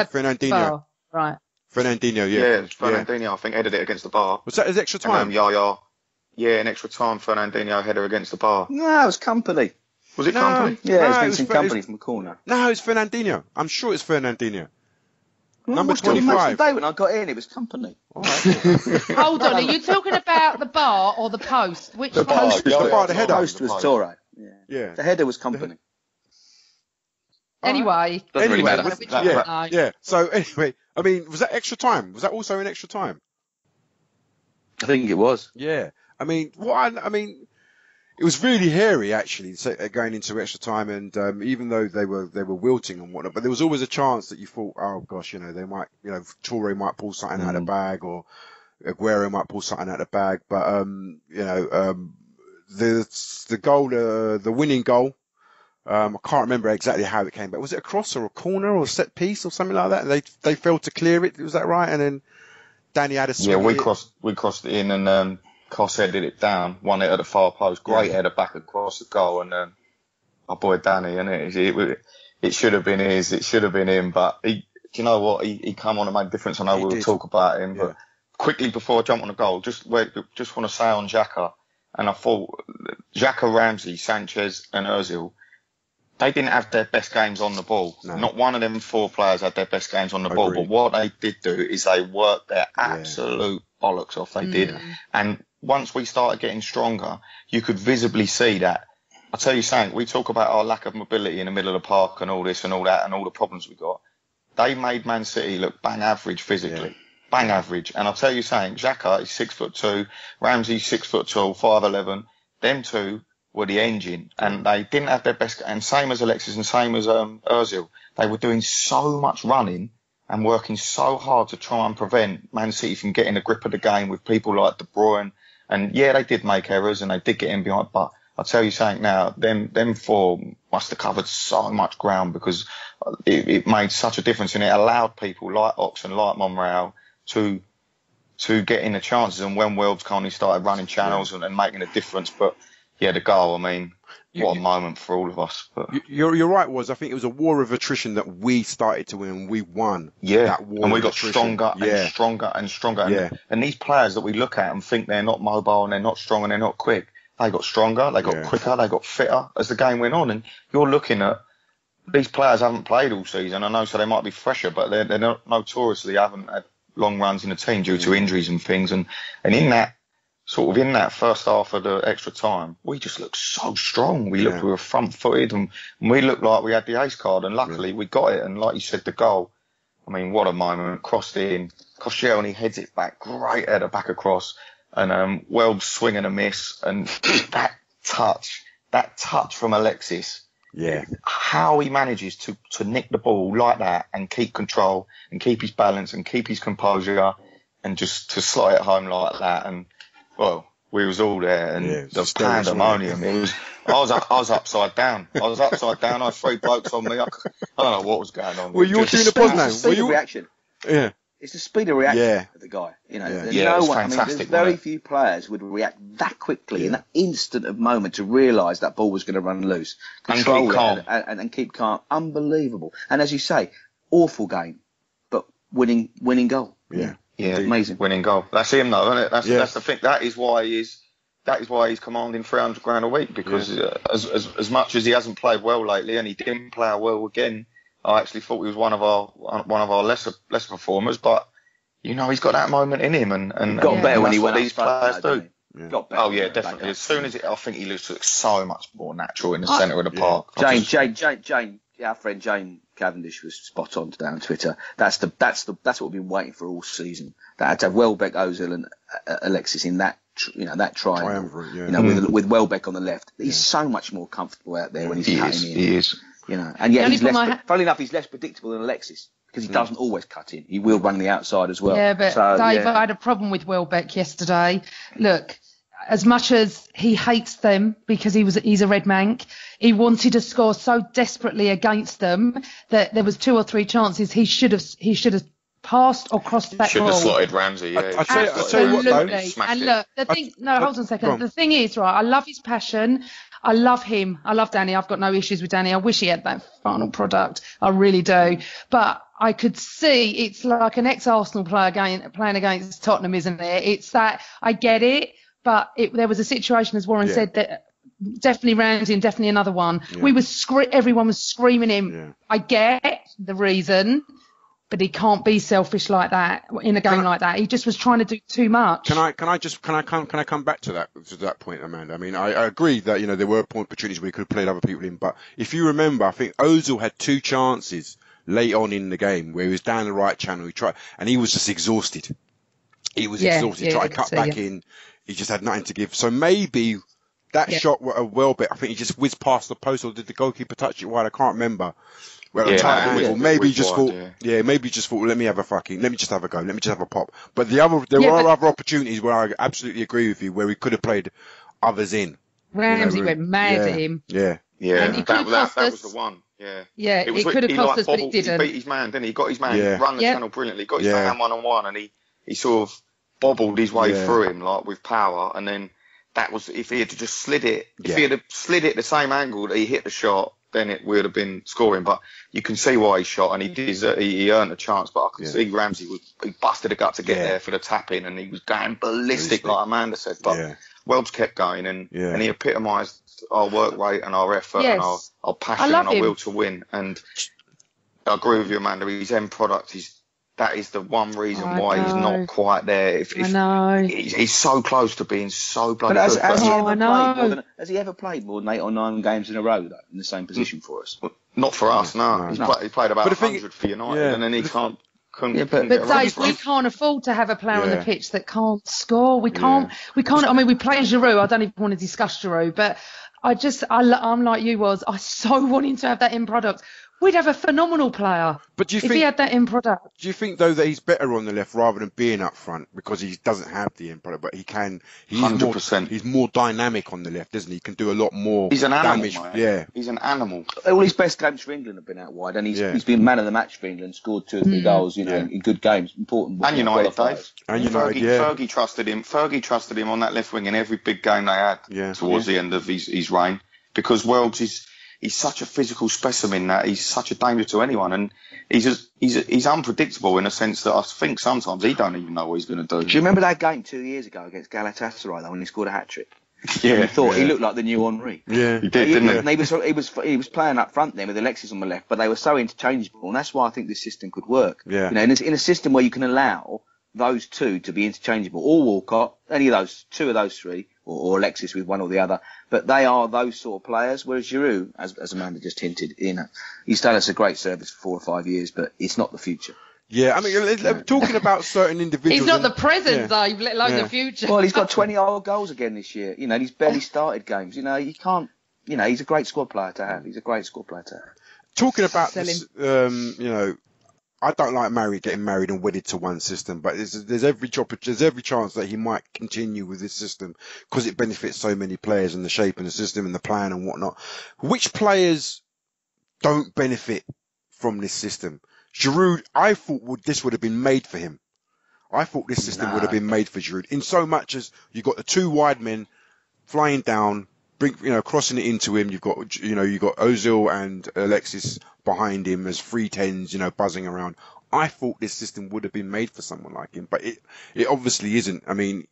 Fernandinho. Right. Fernandinho. Yeah, it was Fernandinho. I think headed it against the bar. Was that his extra time? Yeah, in extra time, Fernandinho header against the bar. No, it was Company. Was it Company? Yeah, it was Company from the corner. No, it's Fernandinho. I'm sure it's Fernandinho. Well, Number 25. The day when I got in, it was Company. All right. Hold on, are you talking about the bar or the post? Which the post? The bar, the header. The post was Torre. Yeah. The header was Company. Anyway. Doesn't really matter. Yeah. So anyway, I mean, was that extra time? Was that also an extra time? I think it was. Yeah. I mean, it was really hairy actually, going into extra time, and even though they were wilting and whatnot, but there was always a chance that you thought, oh gosh, you know, they might, you know, Toure might pull something out of the bag, or Aguero might pull something out of the bag, but the goal, the winning goal, I can't remember exactly how it came back. Was it a cross or a corner or a set piece or something like that? And they failed to clear it. Was that right? And then Danny had a swing. Yeah, we crossed it in, and Koss headed it down, won it at the far post. Great header back across the goal, and our boy Danny, and it should have been his, it should have been him, but do you know what? He come on and made a difference. I know we'll talk about him, but quickly before I jump on the goal, just want to say on Xhaka, and I thought Xhaka, Ramsey, Sanchez, and Ozil, they didn't have their best games on the ball. No. Not one of them 4 players had their best games on the ball, but what they did do is they worked their absolute bollocks off. They did, and once we started getting stronger, you could visibly see that. I'll tell you something, we talk about our lack of mobility in the middle of the park and all this and all that and all the problems we got. They made Man City look bang average physically. Yeah. Bang average. And I'll tell you something, Xhaka is 6'2", Ramsey's 6'2", 5'11". Them two were the engine, and they didn't have their best, and same as Alexis and same as Ozil. They were doing so much running and working so hard to try and prevent Man City from getting a grip of the game with people like De Bruyne. And yeah, they did make errors and they did get in behind, but I'll tell you something now, them 4 must have covered so much ground, because it made such a difference, and it allowed people like Ox and like Monreal to get in the chances, and when Welbeck kindly started running channels and making a difference. But yeah, the goal, I mean, what a moment for all of us. But you're right, I think it was a war of attrition that we started to win, and we won. Yeah, that war and we got attrition. stronger and stronger and stronger. Yeah. And these players that we look at and think they're not mobile and they're not strong and they're not quick, they got stronger, they got quicker, they got fitter as the game went on. And you're looking at these players haven't played all season. I know, so they might be fresher, but they're not, notoriously haven't had long runs in the team due to injuries and things. And in that first half of the extra time, we just looked so strong. We looked, we were front footed, and we looked like we had the ace card. And luckily we got it. And like you said, the goal, I mean, what a moment. Crossed in, Koscielny heads it back, great header back across, and Welb swing and a miss, and that touch from Alexis. Yeah. How he manages to nick the ball like that and keep control and keep his balance and keep his composure and just to slot it home like that. And well, we was all there, and the pandemonium. I was upside down. I had 3 blokes on me. I don't know what was going on. Were you all doing the Poznan? Were you reaction? Yeah. It's the speed of reaction of the guy. You know, no one. I mean, there's very few players would react that quickly in that instant of moment to realise that ball was going to run loose, control it, and keep calm. Unbelievable. And as you say, awful game, but winning goal. Yeah. Yeah, amazing winning goal. That's him, though, isn't it? That's the thing. That is why he's commanding £300 a week, because as much as he hasn't played well lately, and he didn't play well again, I actually thought he was one of our lesser performers. But you know, he's got that moment in him, and got better when he went. These players do. Yeah. Got better. Oh yeah, definitely. As soon as I think he looks so much more natural in the centre of the park. Jane, our friend Jane Cavendish was spot on today on Twitter. That's what we've been waiting for all season. That to have Welbeck, Ozil, and Alexis in that that triangle. You know, with Welbeck on the left, he's so much more comfortable out there when he's cutting in. He is. You know, and yet funnily enough, he's less predictable than Alexis, because he doesn't always cut in. He will run the outside as well. Yeah, but Dave, I had a problem with Welbeck yesterday. Look, as much as he hates them because he's a red mank, he wanted to score so desperately against them that there was 2 or 3 chances he should have passed or crossed that should ball. Should have slotted Ramsey. I tell you what, though. And look, the thing. Hold on a second. The thing is, right, I love his passion. I love him. I love Danny. I've got no issues with Danny. I wish he had that final product. I really do. But I could see it's like an ex-Arsenal player playing against Tottenham, isn't it? It's that I get it, but there was a situation, as Warren said, that definitely Ramsey and definitely another one. Yeah. Everyone was screaming him. Yeah. I get the reason, but he can't be selfish like that in a game like that. He just was trying to do too much. Can I come back to that point, Amanda? I mean, I agree that, you know, there were opportunities where he could have played other people in, but if you remember, I think Ozil had 2 chances late on in the game where he was down the right channel. He tried, and he was just exhausted. He was exhausted. He tried to cut back in. He just had nothing to give. So maybe that shot of Welbeck, I think he just whizzed past the post, or did the goalkeeper touch it wide? I can't remember. Well, maybe he just thought, let me just have a go, let me just have a pop. But there were other opportunities where I absolutely agree with you, where we could have played others in. Ramsey went mad at him. Yeah. And that was the one. Yeah. Yeah, it could have cost us, but it didn't. He beat his man, didn't he? He got his man, run the channel brilliantly, got his man one-on-one, and he sort of bobbled his way through him, like, with power, and then that was, if he had just slid it, if he had slid it the same angle that he hit the shot, then it would have been scoring. But you can see why he shot, and he earned a chance. But I can see Ramsey he busted a gut to get there for the tap in, and he was going ballistic, like Amanda said. But Welbs kept going, and he epitomised our work rate and our effort and our passion and our will to win. And I agree with you, Amanda. His end product that is the one reason why he's not quite there. I know. He's so close to being so bloody good. Has he ever played more than 8 or 9 games in a row, though, in the same position for us? Well, not for us, no. He played about 100 for United, and then he couldn't but Dave, we can't afford to have a player on the pitch that can't score. We can't. I mean, we play Giroud. I don't even want to discuss Giroud, but I'm like you I so want him to have that end product. We'd have a phenomenal player if he had that end product. Do you think, though, that he's better on the left rather than being up front, because he doesn't have the end product, but he can? 100%. He's more dynamic on the left, isn't he? He can do a lot more. He's an animal, damage. Yeah, he's an animal. All his best games for England have been out wide, and he's been man of the match for England. Scored 2 or 3 goals, in good games, important. And United, Dave. And United, Fergie trusted him. Fergie trusted him on that left wing in every big game they had towards the end of his reign, because Welbs he's such a physical specimen that he's such a danger to anyone, and he's unpredictable in a sense that I think sometimes he don't even know what he's going to do. Do you remember that game 2 years ago against Galatasaray, though, when he scored a hat-trick? Yeah, You thought he looked like the new Henry. Yeah, he did, didn't he? And he was playing up front then with Alexis on the left, but they were so interchangeable, and that's why I think this system could work. Yeah. You know, in a system where you can allow those two to be interchangeable, or Walcott, any of those, two of those three, or Alexis with one or the other, but they are those sort of players. Whereas Giroud, as Amanda just hinted, he's done us a great service for 4 or 5 years, but it's not the future. Yeah, I mean, talking about certain individuals. He's not the present, Dave, let alone the future. Well, he's got 20-old goals again this year. You know, he's barely started games. You know, you can't. You know, he's a great squad player to have. Talking about this, you know, I don't like getting married and wedded to one system, but there's every chance that he might continue with this system because it benefits so many players and the shape and the system and the plan and whatnot. Which players don't benefit from this system? Giroud, I thought this would have been made for him. I thought this system would have been made for Giroud, in so much as you got the two wide men flying down, crossing it into him. You've got Ozil and Alexis behind him as 3-10s, buzzing around. I thought this system would have been made for someone like him, but it obviously isn't. I mean,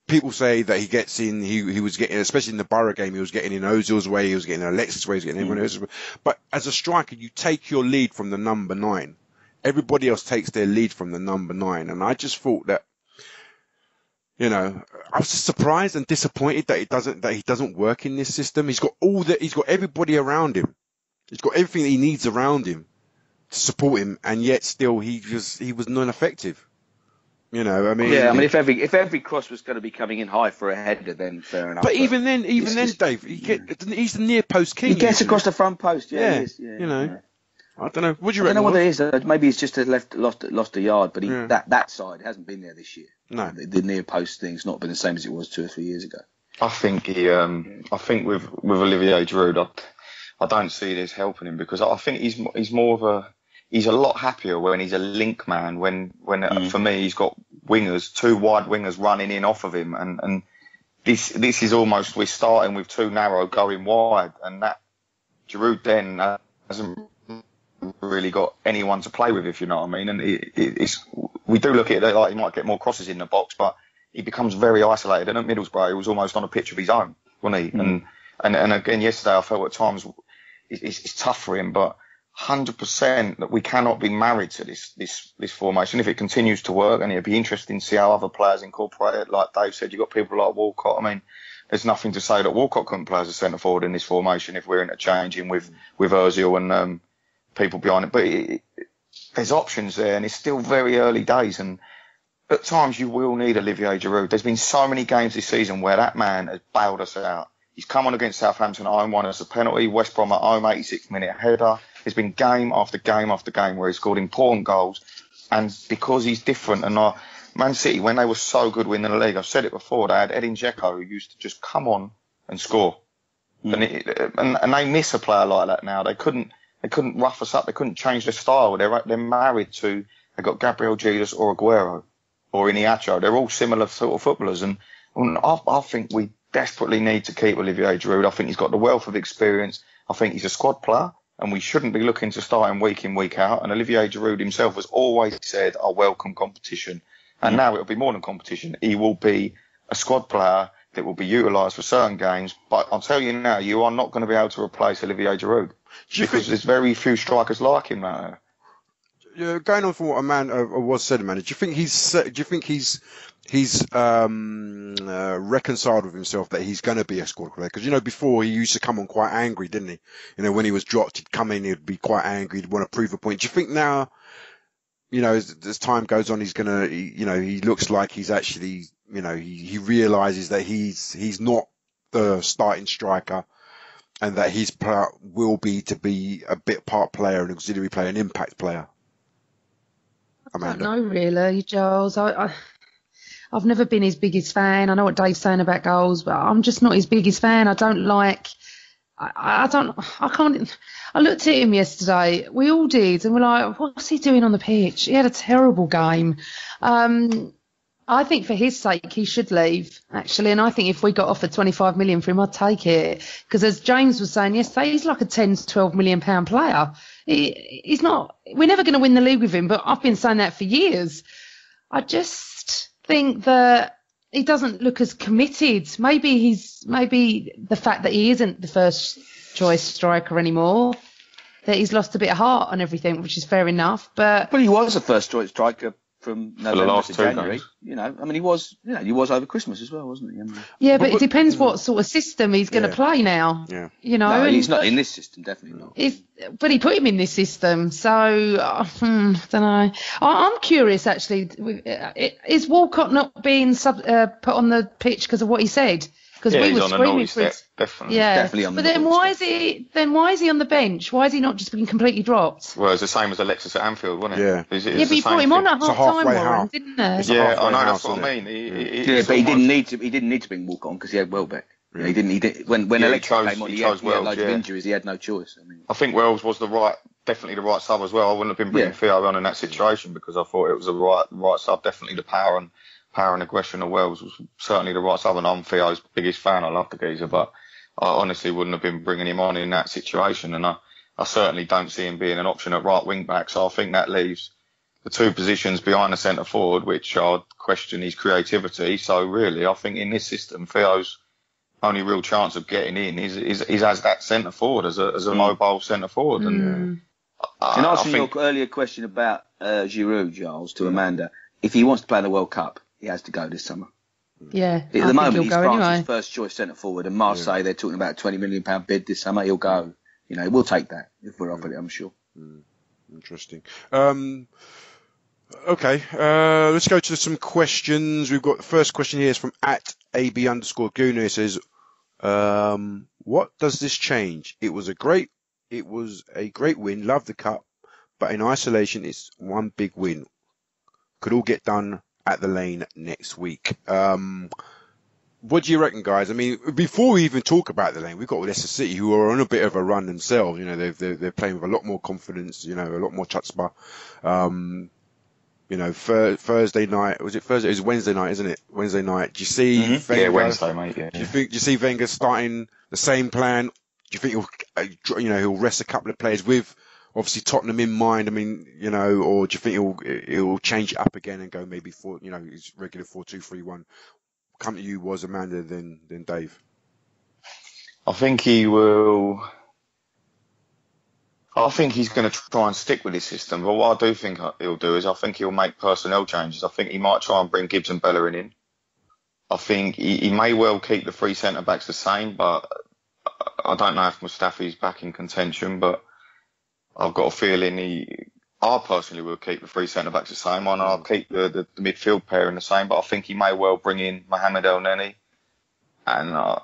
people say that he gets in, he was getting, especially in the Borough game, he was getting in Ozil's way, he was getting in Alexis' way, he was getting everyone else's way. But as a striker, you take your lead from the number 9. Everybody else takes their lead from the number 9. And I just thought that, I was just surprised and disappointed that he doesn't work in this system. He's got everybody around him. He's got everything that he needs around him to support him, and yet still he was non-effective. If every cross was going to be coming in high for a header, then fair enough. But even then, Dave, he's the near post king. He gets across the front post. Yeah, he is. I don't know. What do you reckon? I don't know what it is. Maybe it's just lost a yard, but that side hasn't been there this year. No, the near post thing's not been the same as it was 2 or 3 years ago. I think with Olivier Giroud, I don't see this helping him because I think he's a lot happier when he's a link man. When for me he's got wingers, 2 wide wingers running in off of him, and this is almost, we're starting with 2 narrow going wide, and that Giroud then hasn't really got anyone to play with, if you know what I mean. And we do look at it like he might get more crosses in the box, but he becomes very isolated. And at Middlesbrough, he was almost on a pitch of his own, wasn't he? And again, yesterday I felt at times it's tough for him, but 100% that we cannot be married to this formation if it continues to work. And it'd be interesting to see how other players incorporate it. Like Dave said, you've got people like Walcott. I mean, there's nothing to say that Walcott couldn't play as a centre forward in this formation if we're interchanging with Ozil and people behind it. But there's options there, and it's still very early days. And at times you will need Olivier Giroud. There's been so many games this season where that man has bailed us out. He's come on against Southampton at home, won us a penalty. West Brom at home, 86-minute header. There's been game after game after game where he's scored important goals. And because he's different, and Man City, when they were so good winning the league, I've said it before, they had Edin Dzeko who used to just come on and score. And they miss a player like that now. They couldn't rough us up. They couldn't change their style. They're married to, they've got Gabriel Jesus or Aguero or Iniacho. They're all similar sort of footballers. And I think we desperately need to keep Olivier Giroud. I think he's got the wealth of experience. I think he's a squad player, and we shouldn't be looking to start him week in, week out. And Olivier Giroud himself has always said, I welcome competition. And now it'll be more than competition. He will be a squad player that will be utilised for certain games. But I'll tell you now, you are not going to be able to replace Olivier Giroud because there's very few strikers like him now. Yeah, going on from what a man was said, man. Do you think he's reconciled with himself that he's going to be a squad player? Because before he used to come on quite angry, didn't he? When he was dropped, he'd come in, he'd be quite angry, he'd want to prove a point. Do you think now, as time goes on, he's gonna, he looks like he's actually, he realizes that he's not the starting striker, and that his part will be to be a bit part player, an auxiliary player, an impact player? Amanda. I don't know really, Giles. I've never been his biggest fan. I know what Dave's saying about goals, but I'm just not his biggest fan. I don't like. I can't. I looked at him yesterday. We all did, and we're like, what's he doing on the pitch? He had a terrible game. I think for his sake, he should leave, actually. And I think if we got offered 25 million for him, I'd take it. Because as James was saying yesterday, he's like a 10 to 12 million pound player. He's not. We're never going to win the league with him, but I've been saying that for years. I just think that he doesn't look as committed. Maybe the fact that he isn't the first choice striker anymore, that he's lost a bit of heart and everything, which is fair enough. But he was a first choice striker from November to January. Games. You know, I mean, he was over Christmas as well, wasn't he? I mean, yeah, but it depends what sort of system he's going to play now. Yeah. You know, no, he's not in this system, definitely not. But he put him in this system, so don't know. I'm curious actually. Is Walcott not being put on the pitch because of what he said? Because we were screaming for it. Definitely. Yeah, definitely on the but then why is he on the bench? Why is he not just being completely dropped? Well, it's the same as Alexis at Anfield, wasn't it? Yeah. It's Yeah, but he put him on at half time, Warren, didn't he? Yeah, I know, halfway that's house, what I isn't mean. But he didn't need to. He didn't need to bring Walcott on because he had Welbeck. Yeah. He didn't. When Yeah, Alexis came on, he had Wells, loads of injuries. He had no choice. I mean, I think Wells was definitely the right sub as well. I wouldn't have been bringing Theo on in that situation because I thought it was the right sub. Definitely the power and aggression of Wells was certainly the right sub. And I'm Theo's biggest fan. I love the geezer, but I honestly wouldn't have been bringing him on in that situation. And I certainly don't see him being an option at right wing back. So I think that leaves the two positions behind the centre forward, which I'd question his creativity. So really, I think in this system, Theo's only real chance of getting in is as that centre forward, as a mobile centre forward. And in answering your earlier question about Giroud, Giles, to Amanda, if he wants to play in the World Cup, he has to go this summer. Yeah. At the moment, he's France's first choice centre forward, and Marseille, they're talking about a £20 million bid this summer. He'll go. You know, we'll take that if we're offered it, I'm sure. Interesting. Okay, let's go to some questions. We've got the first question here is from @AB_Gooner. It says, what does this change? It was a great win. Love the cup, but in isolation, it's one big win. Could all get done at the Lane next week. What do you reckon, guys? I mean, before we even talk about the Lane, we've got Leicester City, who are on a bit of a run themselves. You know, they're playing with a lot more confidence. You know, a lot more chutzpah. You know, Thursday night, was it Thursday? It was Wednesday night, isn't it? Wednesday night. Do you see Wenger? Yeah, Wednesday, mate. Yeah. Do you see Wenger starting the same plan? Do you think he'll rest a couple of players with obviously Tottenham in mind? I mean, you know, or do you think he'll change it up again and go maybe his regular 4-2-3-1? Come to you was Amanda, then Dave. I think he will. I think he's going to try and stick with his system, but what I do think he'll do is I think he'll make personnel changes. I think he might try and bring Gibbs and Bellerin in. I think he may well keep the three centre-backs the same, but I don't know if Mustafi's back in contention, but I've got a feeling I personally will keep the three centre-backs the same. I'll keep the midfield pairing the same, but I think he may well bring in Mohamed El Neni, and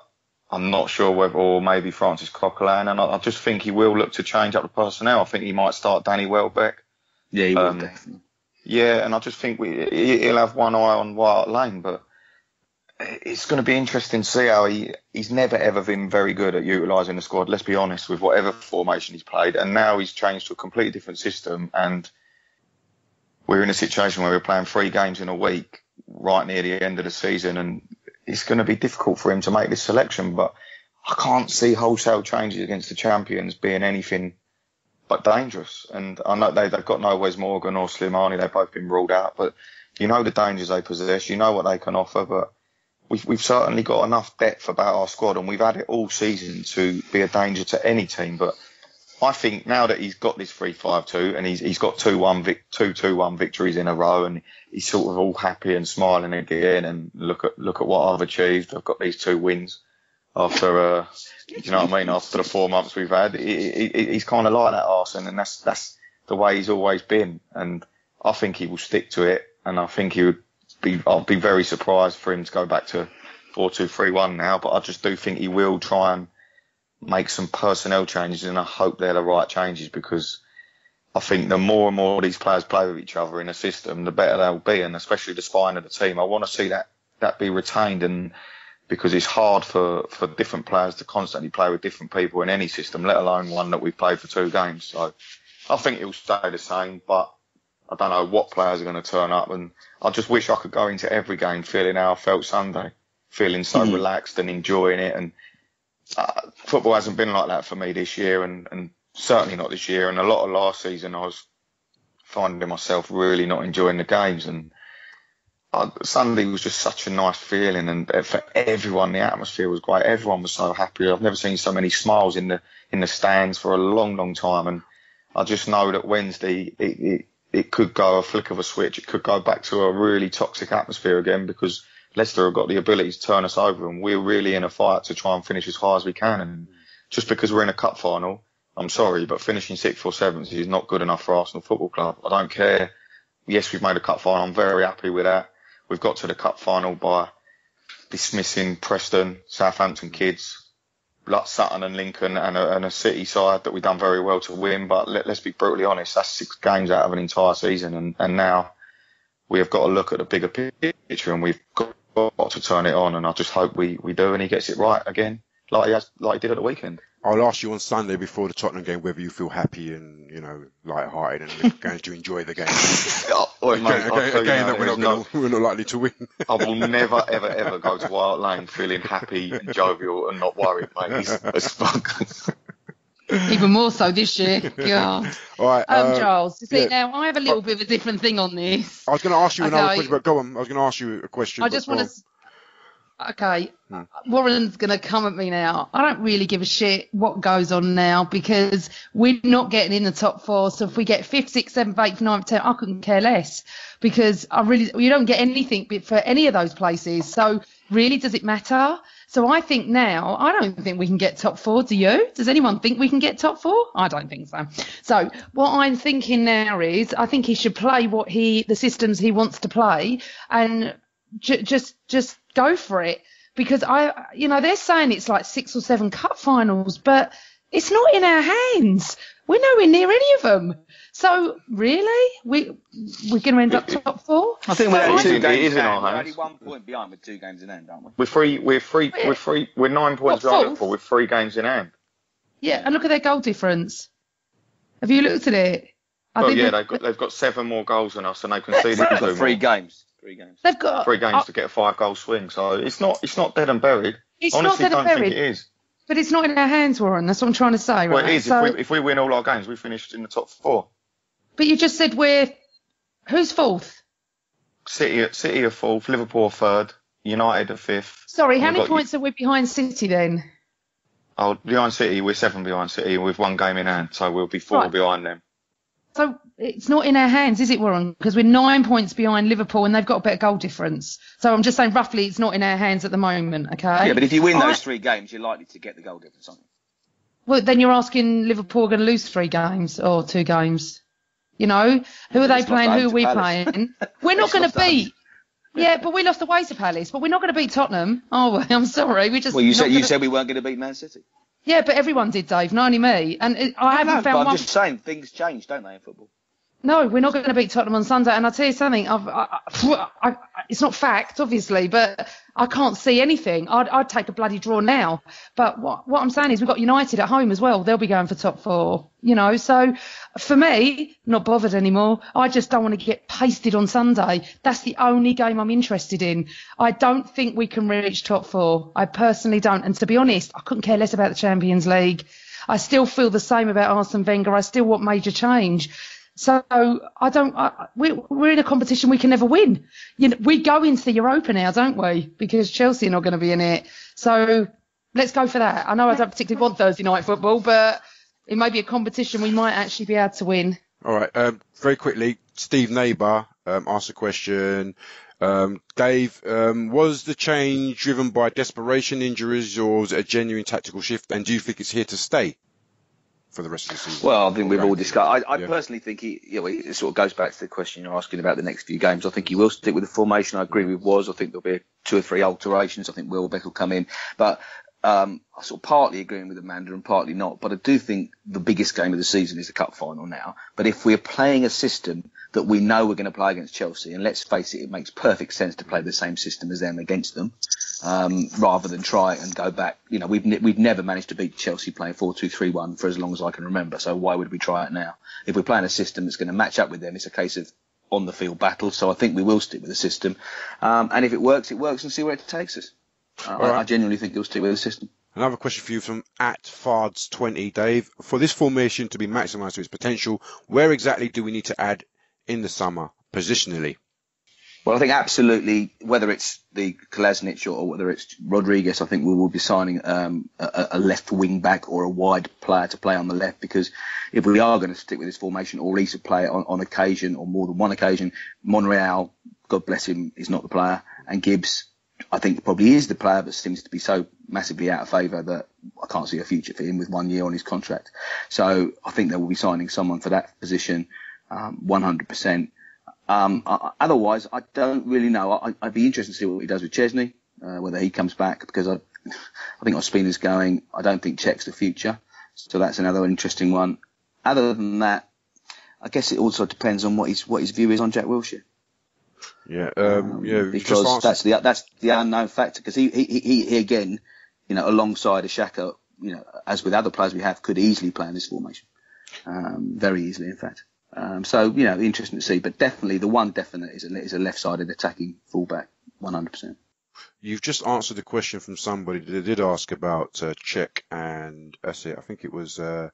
I'm not sure whether, or maybe Francis Coquelin, and I just think he will look to change up the personnel. I think he might start Danny Welbeck. Yeah, he will, definitely. Yeah, and I just think he'll have one eye on White Hart Lane, but it's going to be interesting to see how he's never ever been very good at utilising the squad, let's be honest, with whatever formation he's played, and now he's changed to a completely different system, and we're in a situation where we're playing 3 games in a week right near the end of the season, and it's going to be difficult for him to make this selection, but I can't see wholesale changes against the champions being anything but dangerous. And I know they've got no Wes Morgan or Slimani, they've both been ruled out, but you know the dangers they possess, you know what they can offer, but we've certainly got enough depth about our squad, and we've had it all season to be a danger to any team. But I think now that he's got this 3-5-2 and he's got 2-2-1 victories in a row, and he's sort of all happy and smiling again, and look at what I've achieved. I've got these 2 wins after you know what I mean, after the 4 months we've had. He's kind of like that Arsene, and that's the way he's always been, and I think he will stick to it, and I think I'll be very surprised for him to go back to 4-2-3-1 now, but I just do think he will try and make some personnel changes, and I hope they're the right changes, because I think the more and more these players play with each other in a system, the better they'll be, and especially the spine of the team. I want to see that be retained, and because it's hard for different players to constantly play with different people in any system, let alone one that we've played for 2 games. So I think it'll stay the same, but I don't know what players are going to turn up, and I just wish I could go into every game feeling how I felt Sunday, feeling so relaxed and enjoying it. And football hasn't been like that for me this year, and certainly not this year. And a lot of last season, I was finding myself really not enjoying the games. And Sunday was just such a nice feeling, and for everyone, the atmosphere was great. Everyone was so happy. I've never seen so many smiles in the stands for a long time, and I just know that Wednesday it could go a flick of a switch. It could go back to a really toxic atmosphere again, because Leicester have got the ability to turn us over, and we're really in a fight to try and finish as high as we can. And just because we're in a cup final, I'm sorry, but finishing 6th or 7th is not good enough for Arsenal Football Club. I don't care. Yes, we've made a cup final. I'm very happy with that. We've got to the cup final by dismissing Preston, Southampton kids, like Sutton and Lincoln, and a City side that we've done very well to win. But let's be brutally honest, that's 6 games out of an entire season. And now we have got to look at the bigger picture, and we've got to turn it on. And I just hope we do, and he gets it right again, like he did at the weekend. I'll ask you on Sunday before the Tottenham game whether you feel happy and, light-hearted and going to enjoy the game. We're not likely to win. I will never, ever go to White Lane feeling happy and jovial and not worried, mate. It's fun. Even more so this year. God. All right, Giles, you see, now I have a little bit of a different thing on this. I was going to ask you another question, but go on. I was going to ask you a question. I just want to... Okay, Warren's going to come at me now. I don't really give a shit what goes on now, because we're not getting in the top 4. So if we get 5th, 6th, 7th, 8th, 9th, 10th, I couldn't care less, because you don't get anything for any of those places. So really, does it matter? So I think now, I don't think we can get top 4. Do you? Does anyone think we can get top 4? I don't think so. So what I'm thinking now is, I think he should play the systems he wants to play, and just go for it, because they're saying it's like 6 or 7 cup finals, but it's not in our hands. We're nowhere near any of them. So really, we're going to end up top 4. I think we're 2 games in our hands. We're only 1 point behind with 2 games in hand, aren't we? We're 9 points behind Liverpool with 3 games in hand. Yeah, and look at their goal difference. Have you looked at it? They've got 7 more goals than us, and they conceded 2 3 games. 3 games. They've got 3 games to get a 5-goal swing, so it's not dead and buried. It's Honestly, not dead and buried. think it is. But it's not in our hands, Warren. That's what I'm trying to say. Well, right? it is. So, if we win all our games, we finished in the top 4. But you just said who's 4th? City are 4th, Liverpool are 3rd, United are 5th. Sorry, how many points are we behind City then? Oh, behind City, we're 7 behind City with 1 game in hand, so we'll be 4 behind them. So it's not in our hands, is it, Warren? Because we're 9 points behind Liverpool, and they've got a better goal difference. So I'm just saying, roughly, it's not in our hands at the moment, okay? Yeah, but if you win those 3 games, you're likely to get the goal difference, aren't you? Well, then you're asking Liverpool are going to lose 3 games or 2 games. Who are they playing? Who are we playing? We're not going to beat. Yeah, but we lost away to Palace. But we're not going to beat Tottenham. Oh, I'm sorry. You said we weren't going to beat Man City. Yeah, but everyone did, Dave, not only me. And I haven't found one. I'm just saying, things change, don't they, in football? No, we're not going to beat Tottenham on Sunday. And I'll tell you something, it's not fact, obviously, but I can't see anything. I'd take a bloody draw now. But what I'm saying is we've got United at home as well. They'll be going for top 4, So for me, not bothered anymore. I just don't want to get pasted on Sunday. That's the only game I'm interested in. I don't think we can reach top 4. I personally don't. And to be honest, I couldn't care less about the Champions League. I still feel the same about Arsene Wenger. I still want major change. So we're in a competition we can never win. We go into the Europa now, don't we? Because Chelsea are not going to be in it. So let's go for that. I know I don't particularly want Thursday night football, but it may be a competition we might actually be able to win. All right. Very quickly, Steve Neighbour asked a question. Dave, was the change driven by desperation, injuries, or was it a genuine tactical shift? And do you think it's here to stay for the rest of the season? Well, I think we've all discussed. I personally think it sort of goes back to the question you're asking about the next few games. I think he will stick with the formation. I agree with Woz. I think there'll be 2 or 3 alterations. I think Welbeck will come in. But I sort of partly agreeing with Amanda and partly not. But I do think the biggest game of the season is the cup final now. But if we're playing a system that we know we're going to play against Chelsea, and let's face it, it makes perfect sense to play the same system as them against them, rather than try and go back. We've never managed to beat Chelsea playing 4-2-3-1 for as long as I can remember. So why would we try it now? If we're playing a system that's going to match up with them, it's a case of on the field battle. So I think we will stick with the system, and if it works, and see where it takes us. I genuinely think we'll stick with the system. Another question for you from @Fards20, Dave. For this formation to be maximised to its potential, where exactly do we need to add in the summer positionally? Well, I think absolutely, whether it's the Kolasinac or whether it's Rodriguez, I think we will be signing a left wing back or a wide player to play on the left, because if we are going to stick with this formation, or at least play it on occasion or more than one occasion, Monreal, God bless him, is not the player, and Gibbs, I think, probably is the player, but seems to be so massively out of favour that I can't see a future for him with 1 year on his contract. So I think they will be signing someone for that position, 100%. Otherwise, I don't really know. I'd be interested to see what he does with Chesney, whether he comes back, because I think Ospina's going. I don't think Czech's the future, so that's another interesting one. Other than that, I guess it also depends on what his view is on Jack Wilshere. Yeah, because that's the unknown factor. Because he again, alongside a Xhaka, as with other players we have, could easily play in this formation, very easily, in fact. So interesting to see, but definitely the one definite is a left-sided attacking fullback, 100%. You've just answered a question from somebody that did ask about Czech, and that's it. I think it was at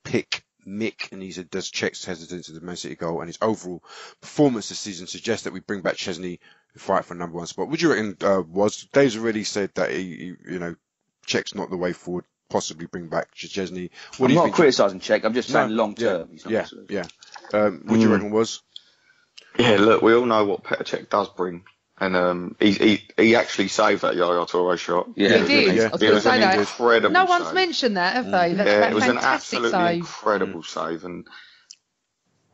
Pick Mick, and he said, does Czech's hesitance to the Man City goal and his overall performance this season suggest that we bring back Chesney to fight for number one spot? Would you reckon Dave's already said that he Czech's not the way forward? Possibly bring back Chesney. I'm not criticising Czech. I'm just saying long term. Yeah. What do you reckon was? Yeah, look, we all know what Petr Cech does bring, and he actually saved that Yaya Toure shot. Yeah, he did. Yeah. I was going to say that. Incredible No one's save. mentioned that, have they? It was an fantastic absolutely save. incredible save,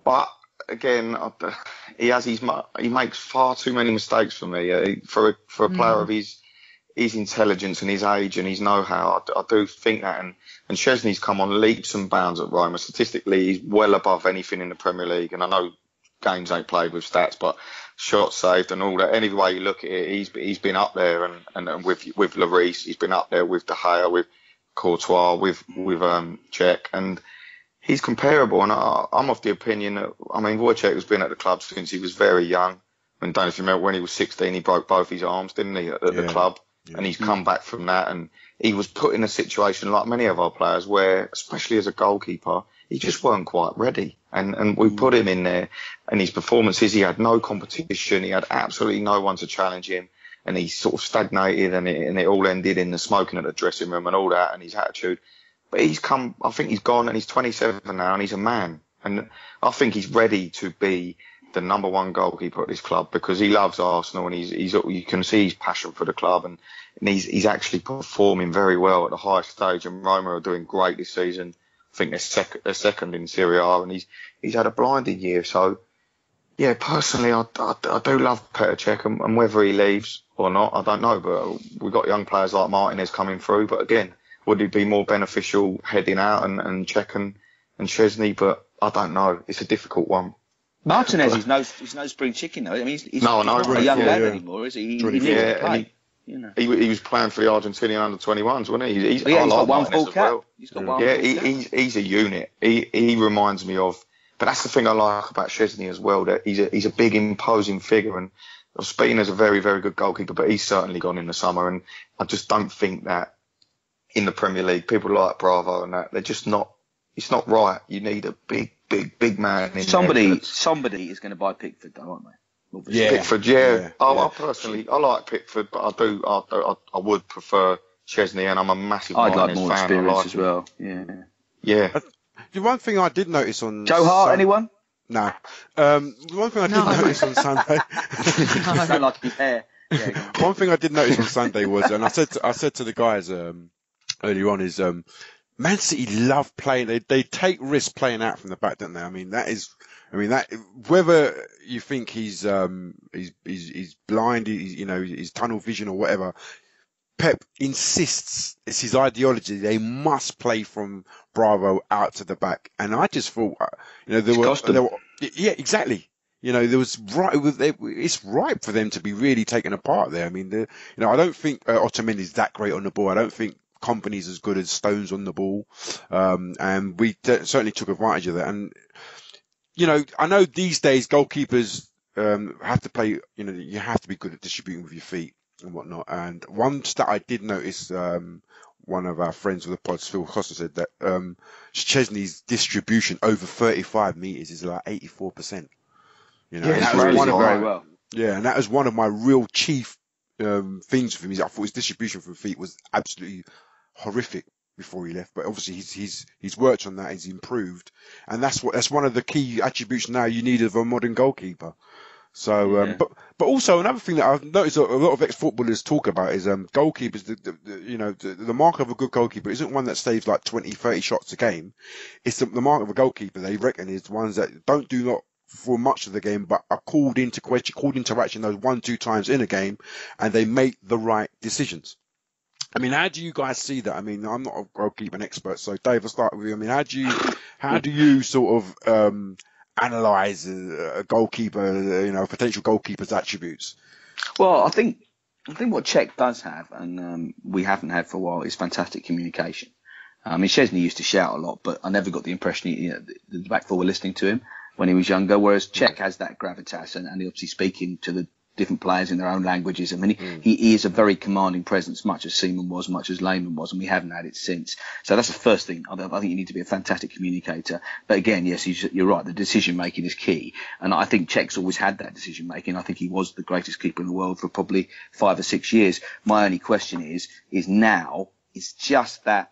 but again, he makes far too many mistakes for me. For a player of his intelligence and his age and his know-how, I do think that, and Chesney's come on leaps and bounds at Roma. Statistically, he's well above anything in the Premier League, and I know games ain't played with stats, but shots saved and all that, any way you look at it, he's been up there, and with Lloris, he's been up there with De Gea, with Courtois, with Cech, and he's comparable. And I'm of the opinion that, Wojciech has been at the club since he was very young. I don't know if you remember when he was 16, he broke both his arms, didn't he, at the club? Yeah. And he's come back from that, and he was put in a situation like many of our players where, especially as a goalkeeper, he just weren't quite ready. And we put him in there, and his performances, he had no competition, he had absolutely no one to challenge him, and he sort of stagnated, and it all ended in the smoking at the dressing room and all that, and his attitude. But I think he's gone, and he's 27 now, and he's a man. And I think he's ready to be the number one goalkeeper at this club, because he loves Arsenal, and you can see his passion for the club, and he's actually performing very well at the highest stage, and Roma are doing great this season. I think they're second in Serie A, and he's had a blinding year. So yeah, personally, I do love Petr Cech, and whether he leaves or not, I don't know, but we've got young players like Martinez coming through. But again, would it be more beneficial heading out and Cech and Chesney? But I don't know, it's a difficult one. Martinez is no spring chicken though. He's not a young lad anymore, is he? He needs to play. He was playing for the Argentinian under-21s, wasn't he? He's got one full cap. Well. He's got one. Yeah, he's a unit. He reminds me of. But that's the thing I like about Chesney as well. That he's a big, imposing figure, and Ospina's a very, very good goalkeeper. But he's certainly gone in the summer, and I just don't think that in the Premier League, people like Bravo and that, they're just not. It's not right. You need a big man. Somebody is going to buy Pickford, though, aren't they? Yeah. Pickford, yeah. I personally, I like Pickford, but I would prefer Chesney, and I'm a massive I'd like Martinez more fan. experience as well. Yeah. The one thing I did notice on Joe Hart, anyone? No. The one thing I did notice on Sunday. You sound like his hair. Yeah, one thing I did notice on Sunday was, and I said to the guys earlier on, is Man City love playing. They take risks playing out from the back, don't they? That whether you think he's blind, he's tunnel vision or whatever, Pep insists, it's his ideology. They must play from Bravo out to the back, and I just thought, yeah, exactly. It's ripe for them to be really taken apart there. I don't think Otamendi is that great on the ball. I don't think Company's as good as Stones on the ball, and we certainly took advantage of that. And I know these days goalkeepers have to play. You have to be good at distributing with your feet and whatnot. And one stat I did notice, one of our friends with the pods, Phil Costa, said that Chesney's distribution over 35 meters is like 84%. You know, Yeah, and that it's was one of very my, well. yeah, and that was one of my real chief things for him. I thought his distribution from feet was absolutely horrific before he left, but obviously he's worked on that. He's improved, and that's one of the key attributes now you need of a modern goalkeeper. So, Yeah. but also another thing that I've noticed a lot of ex-footballers talk about is goalkeepers. The mark of a good goalkeeper isn't one that saves like 20, 30 shots a game. It's the mark of a goalkeeper, they reckon, is the ones that don't do not for much of the game, but are called into action those 1-2 times in a game, and they make the right decisions. I mean, how do you guys see that? I mean, I'm not a goalkeeping expert, so Dave, I'll start with you. I mean, how do you sort of analyze a goalkeeper, potential goalkeeper's attributes? Well, I think what Czech does have, and we haven't had for a while, is fantastic communication. I mean, Szczesny used to shout a lot, but I never got the impression the back four were listening to him when he was younger, whereas Czech has that gravitas and obviously speaking to the different players in their own languages. I mean, he is a very commanding presence, much as Seaman was, much as Lehmann was, and we haven't had it since. So that's the first thing. I think you need to be a fantastic communicator. But again, yes, you're right, the decision-making is key. And I think Czech's always had that decision-making. I think he was the greatest keeper in the world for probably 5 or 6 years. My only question is now, it's just that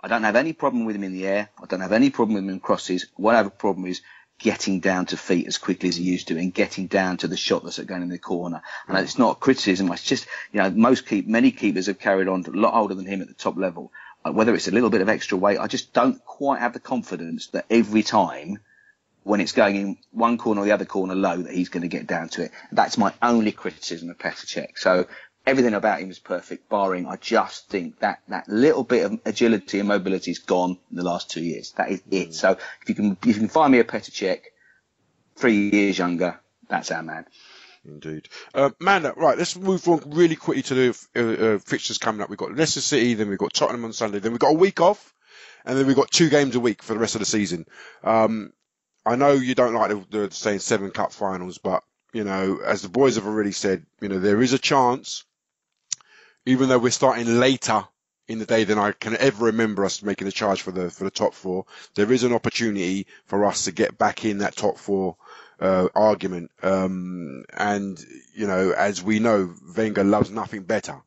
I don't have any problem with him in the air. I don't have any problem with him in crosses. What I have a problem is getting down to feet as quickly as he used to and getting down to the shot that's going in the corner. And it's not a criticism. It's just, many keepers have carried on a lot older than him at the top level. Whether it's a little bit of extra weight, I just don't quite have the confidence that every time when it's going in one corner or the other corner low that he's going to get down to it. That's my only criticism of Petr Cech. So everything about him is perfect, barring I just think that little bit of agility and mobility is gone in the last 2 years. That is it. So if you can find me a Petr Cech 3 years younger, that's our man. Indeed. Manda, right, let's move on really quickly to the fixtures coming up. We've got Leicester City, then we've got Tottenham on Sunday, then we've got a week off, and then we've got 2 games a week for the rest of the season. I know you don't like the saying 7 cup finals, but, as the boys have already said, there is a chance, even though we're starting later in the day than I can ever remember us making a charge for the top 4, there is an opportunity for us to get back in that top 4 argument. And, as we know, Wenger loves nothing better.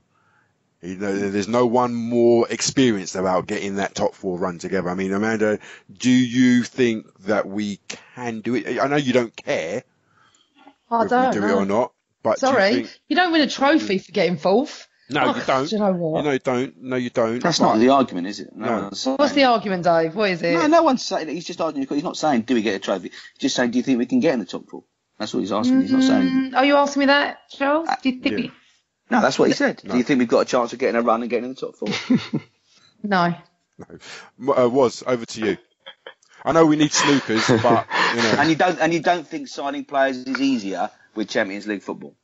There's no one more experienced about getting that top 4 run together. I mean, Amanda, do you think that we can do it? I know you don't care I if don't we do know. it or not, but Sorry, you don't win a trophy for getting fourth. No, you don't. Do you know what? No, you don't. That's not the argument, is it? No. What's the argument, Dave? What is it? No one's saying it. He's just arguing. He's not saying, do we get a trophy? He's just saying, do you think we can get in the top 4? That's what he's asking. He's not saying. Are you asking me that, Charles? Do you think we... No, that's what he said. No. Do you think we've got a chance of getting a run and getting in the top 4? No. Was over to you. I know we need snookers, but And you don't think signing players is easier with Champions League football?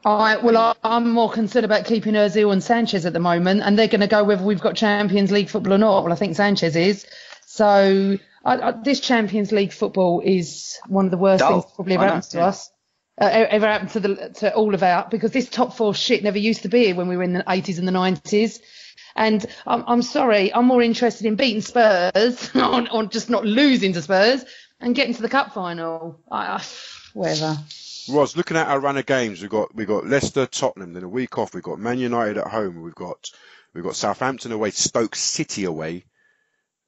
I'm more concerned about keeping Ozil and Sanchez at the moment, and they're going to go whether we've got Champions League football or not. Well, I think Sanchez is. So this Champions League football is one of the worst things probably ever happened to us. Ever happened to all of our, because this top 4 shit never used to be here when we were in the 80s and the 90s. And I'm sorry, I'm more interested in beating Spurs on just not losing to Spurs and getting to the cup final. Whatever. Roz, looking at our run of games, we've got Leicester, Tottenham, then a week off. We've got Man United at home. We've got Southampton away, Stoke City away,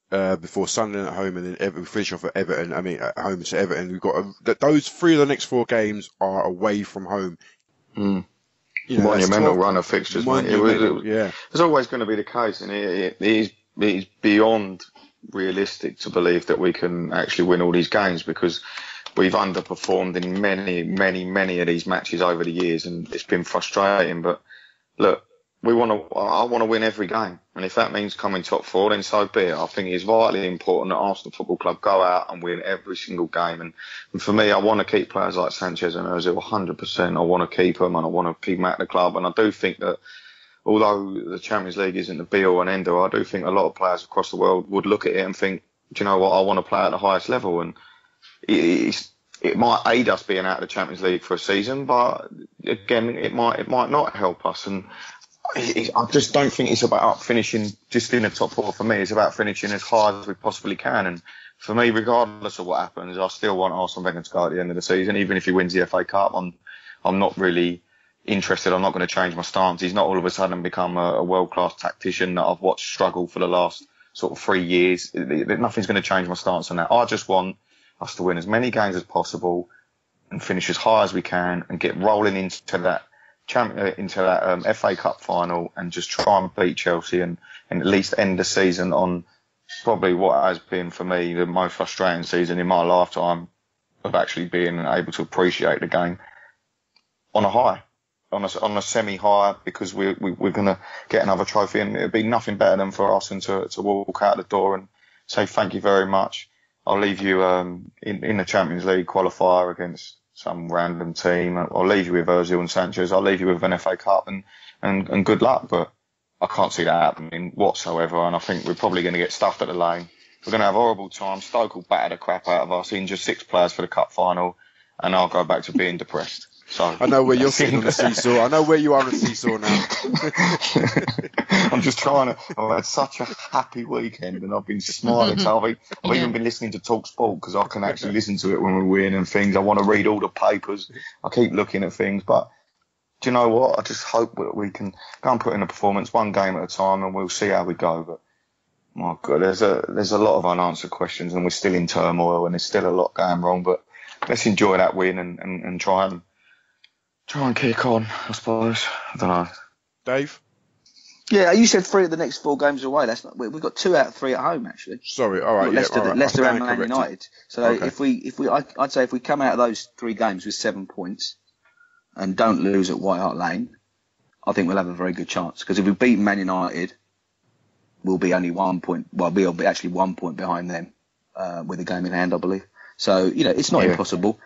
before Sunderland at home, and then we finish off at Everton. At home to Everton. We've got those 3 of the next 4 games are away from home. Monumental run of fixtures, mate. It's always going to be the case, and it is beyond realistic to believe that we can actually win all these games, because we've underperformed in many of these matches over the years, and it's been frustrating. But look, I want to win every game, and if that means coming top 4, then so be it. I think it's vitally important that Arsenal Football Club go out and win every single game. And for me, I want to keep players like Sanchez and Ozil 100%. I want to keep them, and I want to keep them at the club. And I do think that, although the Champions League isn't the be all and end all, I do think a lot of players across the world would look at it and think, do you know what, I want to play at the highest level. And it might aid us being out of the Champions League for a season, but again, it might not help us. And I just don't think it's about finishing just in the top 4 for me. It's about finishing as high as we possibly can. And for me, regardless of what happens, I still want Arsene Wenger to go at the end of the season. Even if he wins the FA Cup, I'm not really interested. I'm not going to change my stance. He's not all of a sudden become a world-class tactician that I've watched struggle for the last sort of 3 years. Nothing's going to change my stance on that. I just want us to win as many games as possible and finish as high as we can and get rolling into that FA Cup final and just try and beat Chelsea and at least end the season on probably what has been for me the most frustrating season in my lifetime of actually being able to appreciate the game on a high, on a semi-high, because we're going to get another trophy, and it'd be nothing better than for Arsenal to walk out the door and say thank you very much. I'll leave you in the Champions League qualifier against some random team. I'll leave you with Ozil and Sanchez. I'll leave you with an FA Cup and good luck. But I can't see that happening whatsoever. And I think we're probably going to get stuffed at the lane. We're going to have a horrible time. Stoke will batter the crap out of us, injure 6 players for the cup final, and I'll go back to being depressed. So I know where you're sitting on the seesaw. I know where you are on the seesaw now. I'm just trying to. I've had such a happy weekend, and I've been smiling. So I've even been listening to Talk Sport because I can actually listen to it when we win and things. I want to read all the papers. I keep looking at things, but do you know what? I just hope that we can go and put in a performance, one game at a time, and we'll see how we go. But my God, there's a lot of unanswered questions, and we're still in turmoil, and there's still a lot going wrong. But let's enjoy that win and try and kick on, I suppose. I don't know. Dave? Yeah, you said 3 of the next 4 games away. That's not. We've got 2 out of 3 at home, actually. Sorry, all right. Leicester and Man United. So okay. I'd say if we come out of those 3 games with 7 points and don't lose at White Hart Lane, I think we'll have a very good chance. Because if we beat Man United, we'll be only 1 point. Well, we'll be actually 1 point behind them with a game in hand, I believe. So it's not impossible.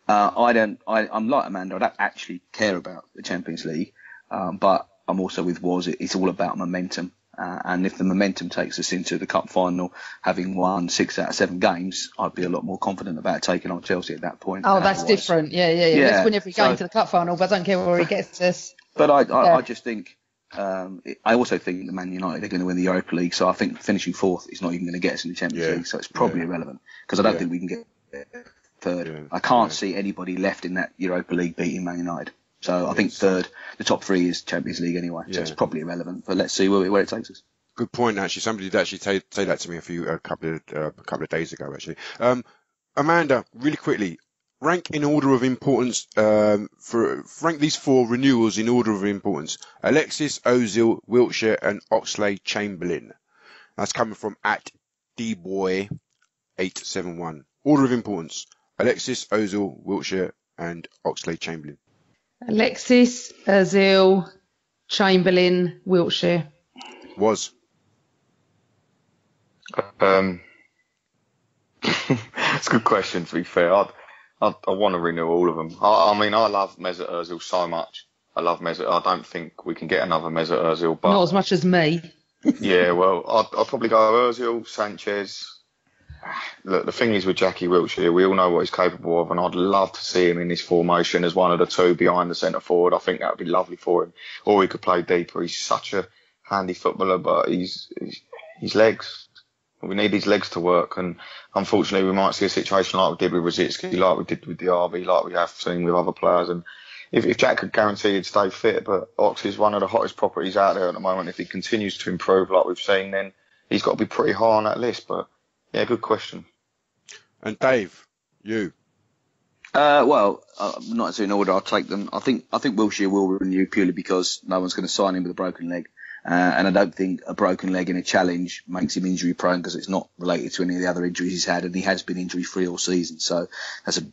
I'm like Amanda. I don't actually care about the Champions League, but I'm also with Woz. It's all about momentum, and if the momentum takes us into the cup final, having won 6 out of 7 games, I'd be a lot more confident about taking on Chelsea at that point. Oh, that's different. Yeah. Let's win every game to the cup final, but I don't care where he gets us. But I just think. I also think that Man United are going to win the Europa League, so I think finishing 4th is not even going to get us in the Champions League, so it's probably irrelevant because I don't think we can get 3rd. Yeah, I can't see anybody left in that Europa League beating Man United. So I think 3rd, the top 3 is Champions League anyway. So it's probably irrelevant. But let's see where it takes us. Good point, actually. Somebody did actually say that to me a couple of days ago, actually. Amanda, really quickly, rank in order of importance. Rank these 4 renewals in order of importance: Alexis, Ozil, Wilshere, and Oxlade-Chamberlain. That's coming from @dboy871. Order of importance: Alexis, Ozil, Wilshere, and Oxlade-Chamberlain. Alexis, Ozil, Chamberlain, Wilshere. It's a good question, to be fair. I want to renew all of them. I mean, I love Mesut Ozil so much. I love Mesut. I don't think we can get another Mesut Ozil. But not as much as me. Yeah, well, I'd probably go Ozil, Sanchez. Look, the thing is with Jackie Wilshere, we all know what he's capable of, and I'd love to see him in this formation as one of the 2 behind the centre forward. I think that would be lovely for him. Or he could play deeper. He's such a handy footballer, but his legs. We need his legs to work, and unfortunately, we might see a situation like we did with Rosicky, like we did with Diaby, like we have seen with other players. And if Jack could guarantee he'd stay fit, but Ox is one of the hottest properties out there at the moment. If he continues to improve like we've seen, then he's got to be pretty high on that list. But yeah, good question. And Dave, you? Well, not in order. I'll take them. I think Wilshere will renew purely because no one's going to sign him with a broken leg, and I don't think a broken leg in a challenge makes him injury prone because it's not related to any of the other injuries he's had, and he has been injury free all season. So that's a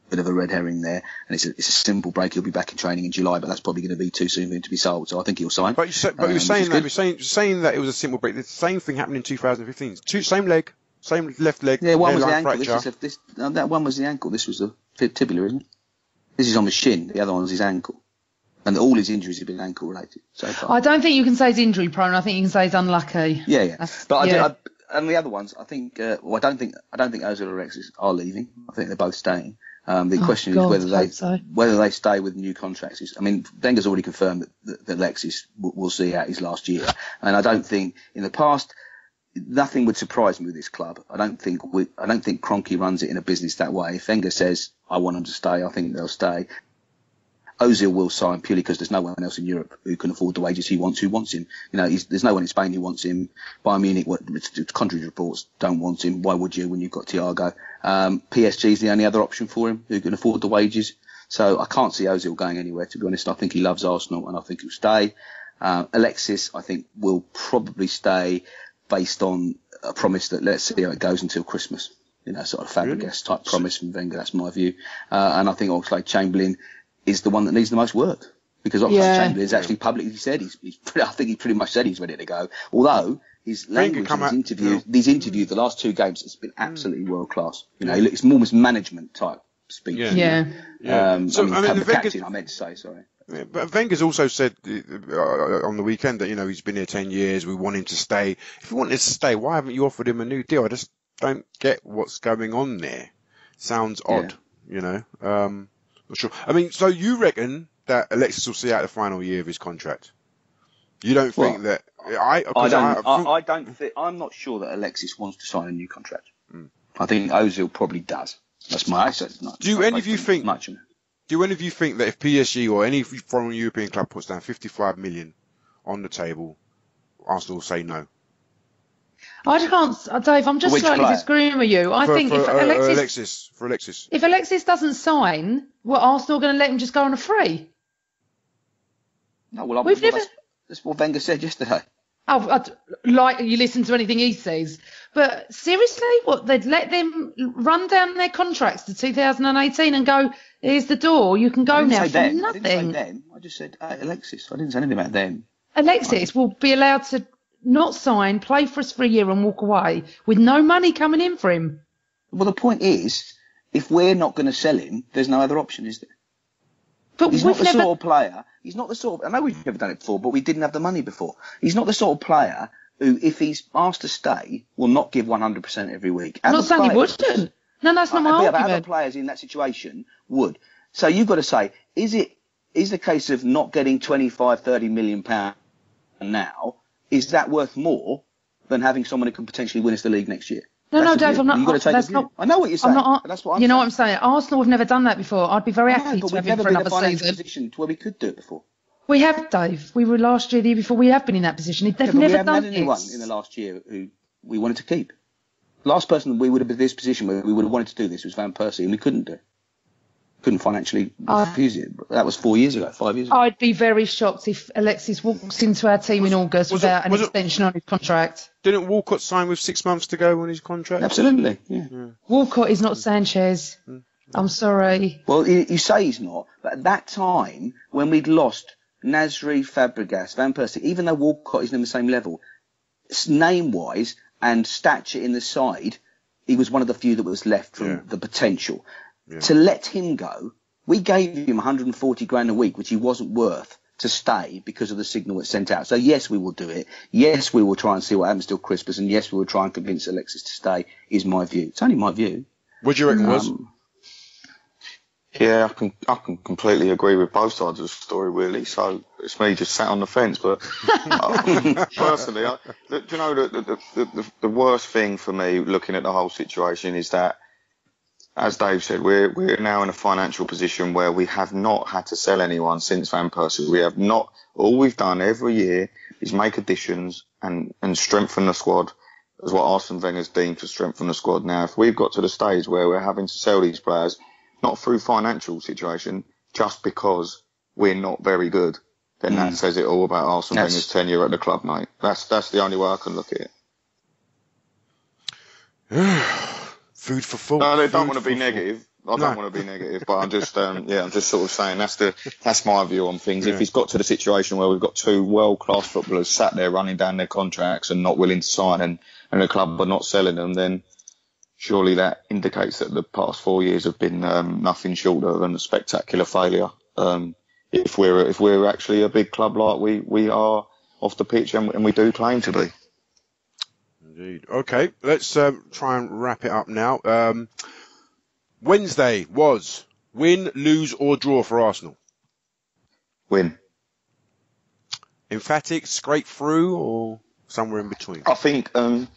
bit of a red herring there, and it's a simple break. He'll be back in training in July, but that's probably going to be too soon for him to be sold. So I think he'll sign. But you're saying that it was a simple break. The same thing happened in 2015. Same leg. Same left leg. Yeah, one was the ankle. That one was the ankle. This was the tibia, isn't it? This is on the shin. The other one was his ankle. And all his injuries have been ankle related so far. I don't think you can say he's injury prone. I think you can say he's unlucky. Yeah. And the other ones, I think. I don't think Ozil or Alexis are leaving. I think they're both staying. The question is whether they stay with new contracts. I mean, Wenger's already confirmed that Alexis will see out his last year, and I don't think in the past nothing would surprise me with this club. I don't think Kroenke runs it in a business that way. If Wenger says I want them to stay, I think they'll stay. Ozil will sign purely because there's no one else in Europe who can afford the wages he wants, who wants him. You know, there's no one in Spain who wants him. Bayern Munich, contrary reports, don't want him. Why would you when you've got Thiago? PSG is the only other option for him who can afford the wages. So I can't see Ozil going anywhere, to be honest. I think he loves Arsenal and I think he'll stay. Alexis, I think, will probably stay based on a promise that let's see how it goes until Christmas. You know, sort of Fabregas type promise from Wenger. That's my view. And I think Oxlade-Chamberlain is the one that needs the most work, because Oxlade-Chamberlain has actually publicly said I think he pretty much said he's ready to go. Although his language in these interviews, the last two games, has been absolutely world class. You know, it's almost management type speech. Yeah. So I mean, captain, I meant to say, sorry. Yeah, but Wenger's also said on the weekend that, you know, he's been here 10 years. We want him to stay. If you want him to stay, why haven't you offered him a new deal? I just don't get what's going on there. Sounds odd, you know. Not sure. I mean, so you reckon that Alexis will see out the final year of his contract? You don't think that? I'm not sure that Alexis wants to sign a new contract. I think Ozil probably does. That's my answer. Do any of you think that if PSG or any foreign European club puts down 55 million on the table, Arsenal will say no? I can't, Dave. I'm just slightly disagreeing with you. I think if Alexis doesn't sign, well, Arsenal are going to let him just go on a free. No, well, that's what Wenger said yesterday. Oh, like you listen to anything he says. But seriously, what, they'd let them run down their contracts to 2018 and go, here's the door, you can go now for nothing. I didn't say them. I just said Alexis. I didn't say anything about them. Alexis will be allowed to not sign, play for us for a year and walk away with no money coming in for him. Well, the point is, if we're not going to sell him, there's no other option, is there? But he's not the sort of player. He's not the sort of. I know we've never done it before, but we didn't have the money before. He's not the sort of player who, if he's asked to stay, will not give 100% every week. I'm not saying he wouldn't. No, that's not my argument. But other players in that situation would. So you've got to say, is the case of not getting 25, 30 million pounds now, is that worth more than having someone who can potentially win us the league next year? No, Dave, I'm not. I know what you're saying. That's what I'm saying. You know what I'm saying? Arsenal have never done that before. I'd be very happy to have him for another season. Position to where we could do it before. We have, Dave. We were last year, the year before. We have been in that position. They've never we haven't done had anyone in the last year who we wanted to keep. The last person we would have been in this position where we would have wanted to do this was Van Persie, and we couldn't do it. Couldn't financially refuse it. That was 5 years ago. I'd be very shocked if Alexis walks into our team in August without an extension on his contract. Didn't Walcott sign with 6 months to go on his contract? Absolutely, yeah. Walcott is not Sanchez. I'm sorry. Well, you say he's not, but at that time, when we'd lost Nasri, Fabregas, Van Persie, even though Walcott isn't on the same level, name-wise and stature in the side, he was one of the few that was left from the potential. Yeah. To let him go, we gave him 140 grand a week, which he wasn't worth, to stay because of the signal it sent out. So yes, we will do it. Yes, we will try and see what happens till Christmas, and yes, we will try and convince Alexis to stay. Is my view. It's only my view. What do you reckon, was? Yeah, I can completely agree with both sides of the story, really. So it's me just sat on the fence. But personally, you know, the worst thing for me looking at the whole situation is that, as Dave said, we're now in a financial position where we have not had to sell anyone since Van Persie. We have not. All we've done every year is make additions and strengthen the squad, as what Arsene Wenger's deemed to strengthen the squad. Now, if we've got to the stage where we're having to sell these players, not through financial situation, just because we're not very good, then that says it all about Arsene Wenger's tenure at the club, mate. That's the only way I can look at it. Food for thought. No, they don't want to be negative. I don't want to be negative, but I'm just, I'm just sort of saying that's my view on things. Yeah. If he's got to the situation where we've got two world-class footballers sat there running down their contracts and not willing to sign, and the club are not selling them, then surely that indicates that the past 4 years have been nothing short than a spectacular failure. If we're actually a big club like we are off the pitch, and we do claim to be. Indeed. Okay, let's try and wrap it up now. Wednesday was win, lose or draw for Arsenal. Win. Emphatic, scrape through or somewhere in between? I think, I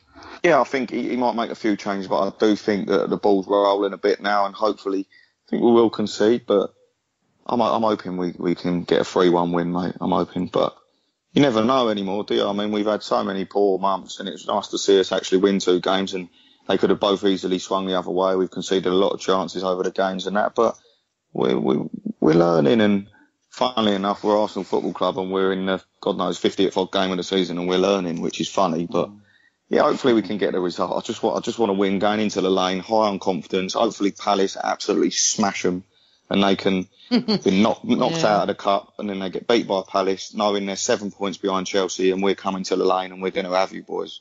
think he might make a few changes, but I do think that the ball's rolling a bit now, and hopefully, I think we will concede. But I'm hoping we can get a 3-1 win, mate. I'm hoping, but you never know anymore, do you? I mean, we've had so many poor months, and it's nice to see us actually win 2 games, and they could have both easily swung the other way. We've conceded a lot of chances over the games and that, but we're learning, and funnily enough, we're Arsenal Football Club, and we're in the, God knows, 50th odd game of the season, and we're learning, which is funny, but yeah, hopefully we can get the result. I just want to win, going into the lane, high on confidence. Hopefully Palace absolutely smash them, and they can be knocked out of the cup, and then they get beat by Palace, knowing they're 7 points behind Chelsea, and we're coming to the lane, and we're going to have you boys.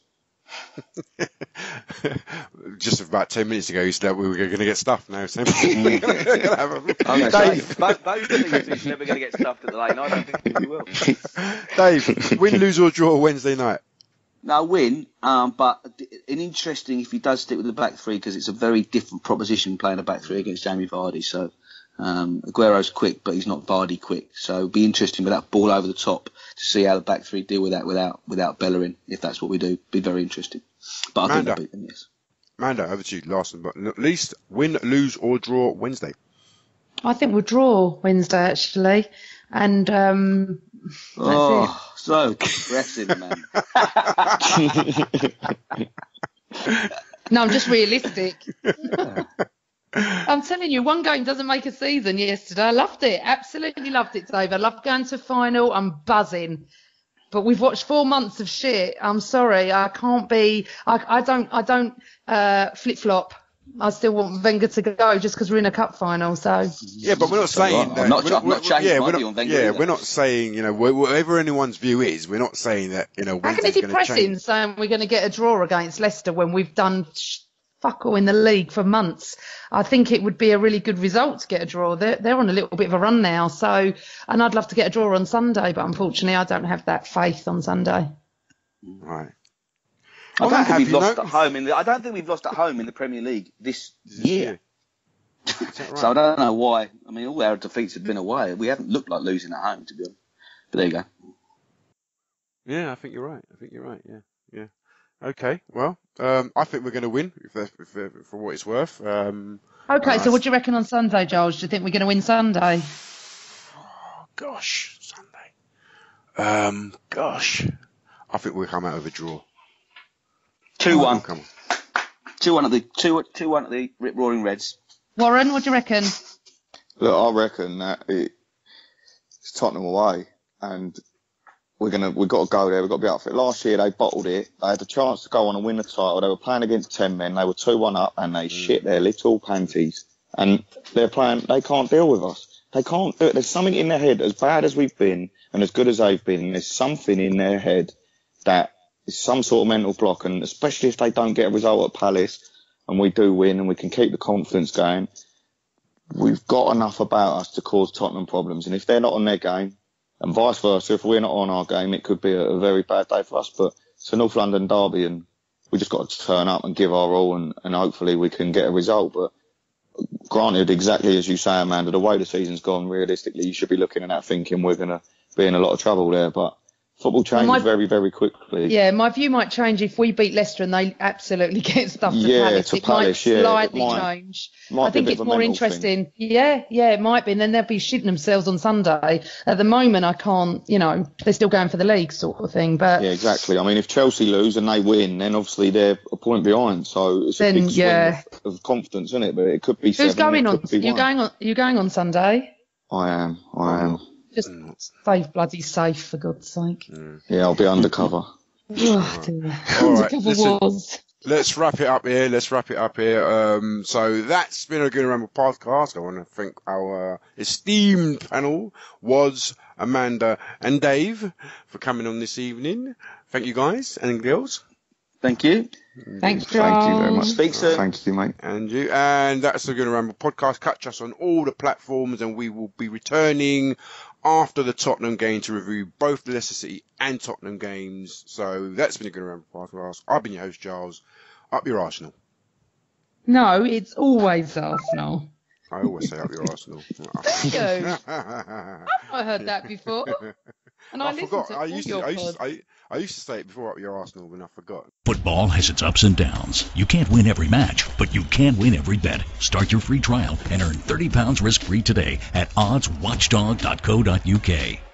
Just about 10 minutes ago, you said that we were going to get stuffed. Now, so Both things never going to get stuffed at the lane. I don't think we will. Dave, win, lose or draw Wednesday night? No, win, but an interesting if he does stick with the back three, because it's a very different proposition playing a back three against Jamie Vardy. So Aguero's quick, but he's not Vardy quick. So it'll be interesting with that ball over the top to see how the back three deal with that without Bellerin, if that's what we do. Be very interesting. But I think we'll beat them, yes. Manda, over to you, last but not least. Win, lose or draw Wednesday? I think we'll draw Wednesday, actually. And that's it. So depressing, man. No, I'm just realistic. I'm telling you, one game doesn't make a season yesterday. I loved it. Absolutely loved it, Dave. I loved going to a final. I'm buzzing. But we've watched 4 months of shit. I'm sorry. I can't be. I don't flip-flop. I still want Wenger to go just because we're in a cup final. So yeah, but we're not saying that. I'm not changing my view on Wenger. Yeah, we're not saying, whatever anyone's view is, we're not saying that, How can it depress him saying we're going to get a draw against Leicester when we've done fuck all in the league for months? I think it would be a really good result to get a draw. They're on a little bit of a run now. So, and I'd love to get a draw on Sunday, but unfortunately I don't have that faith on Sunday. Right. I don't think we've lost at home in the Premier League this year. Right? So I don't know why. I mean, all our defeats have been away. We haven't looked like losing at home, to be honest. But there you go. Yeah, I think you're right. Yeah. Okay. Well, I think we're going to win, if for what it's worth. Okay. So what do you reckon on Sunday, Giles? Do you think we're going to win Sunday? Oh, gosh, Sunday. I think we'll come out with a draw. 2-1. 2-1 at the Rip Roaring Reds. Warren, what do you reckon? Look, I reckon that it's Tottenham away, and we've got to go there. We've got to be up for it. Last year they bottled it. They had the chance to go on and win the title. They were playing against 10 men. They were 2-1 up, and they shit their little panties. And they're playing. They can't deal with us. They can't do it. There's something in their head. As bad as we've been, and as good as they've been, there's something in their head that is some sort of mental block. And especially if they don't get a result at Palace, and we do win, and we can keep the confidence going, we've got enough about us to cause Tottenham problems. And if they're not on their game, and vice versa, if we're not on our game, it could be a very bad day for us. But it's a North London derby, and we just got to turn up and give our all, and hopefully we can get a result. But granted, exactly as you say, Amanda, the way the season's gone, realistically, you should be looking at that thinking we're going to be in a lot of trouble there. But football changes very, very quickly. Yeah, my view might change if we beat Leicester and they absolutely get stuff to Palace. It might slightly change. I think it's more interesting. Yeah, it might be. And then they'll be shitting themselves on Sunday. At the moment, I can't, they're still going for the league sort of thing. But yeah, exactly. I mean, if Chelsea lose and they win, then obviously they're a point behind. So it's a big swing of confidence, isn't it? But it could be Who's 7. Going on? You're going on Sunday? I am. Just stay bloody safe, for God's sake. Yeah, I'll be undercover. All right, let's wrap it up here. So that's been a Gooner Ramble podcast. I want to thank our esteemed panel, was Amanda and Dave, for coming on this evening. Thank you, guys and girls. Thank you. Thanks, Thank you very much. Speak soon. Thank you, mate. And you. And that's the Gooner Ramble podcast. Catch us on all the platforms, and we will be returning after the Tottenham game to review both the Leicester City and Tottenham games. So that's been a Gooner Ramble podcast. I've been your host, Giles. Up your Arsenal. No, it's always Arsenal. I always say up your Arsenal. Do you? I've not heard that before. And I forgot. To I used to say it before up your Arsenal, but I forgot. Football has its ups and downs. You can't win every match, but you can win every bet. Start your free trial and earn £30 risk-free today at oddswatchdog.co.uk.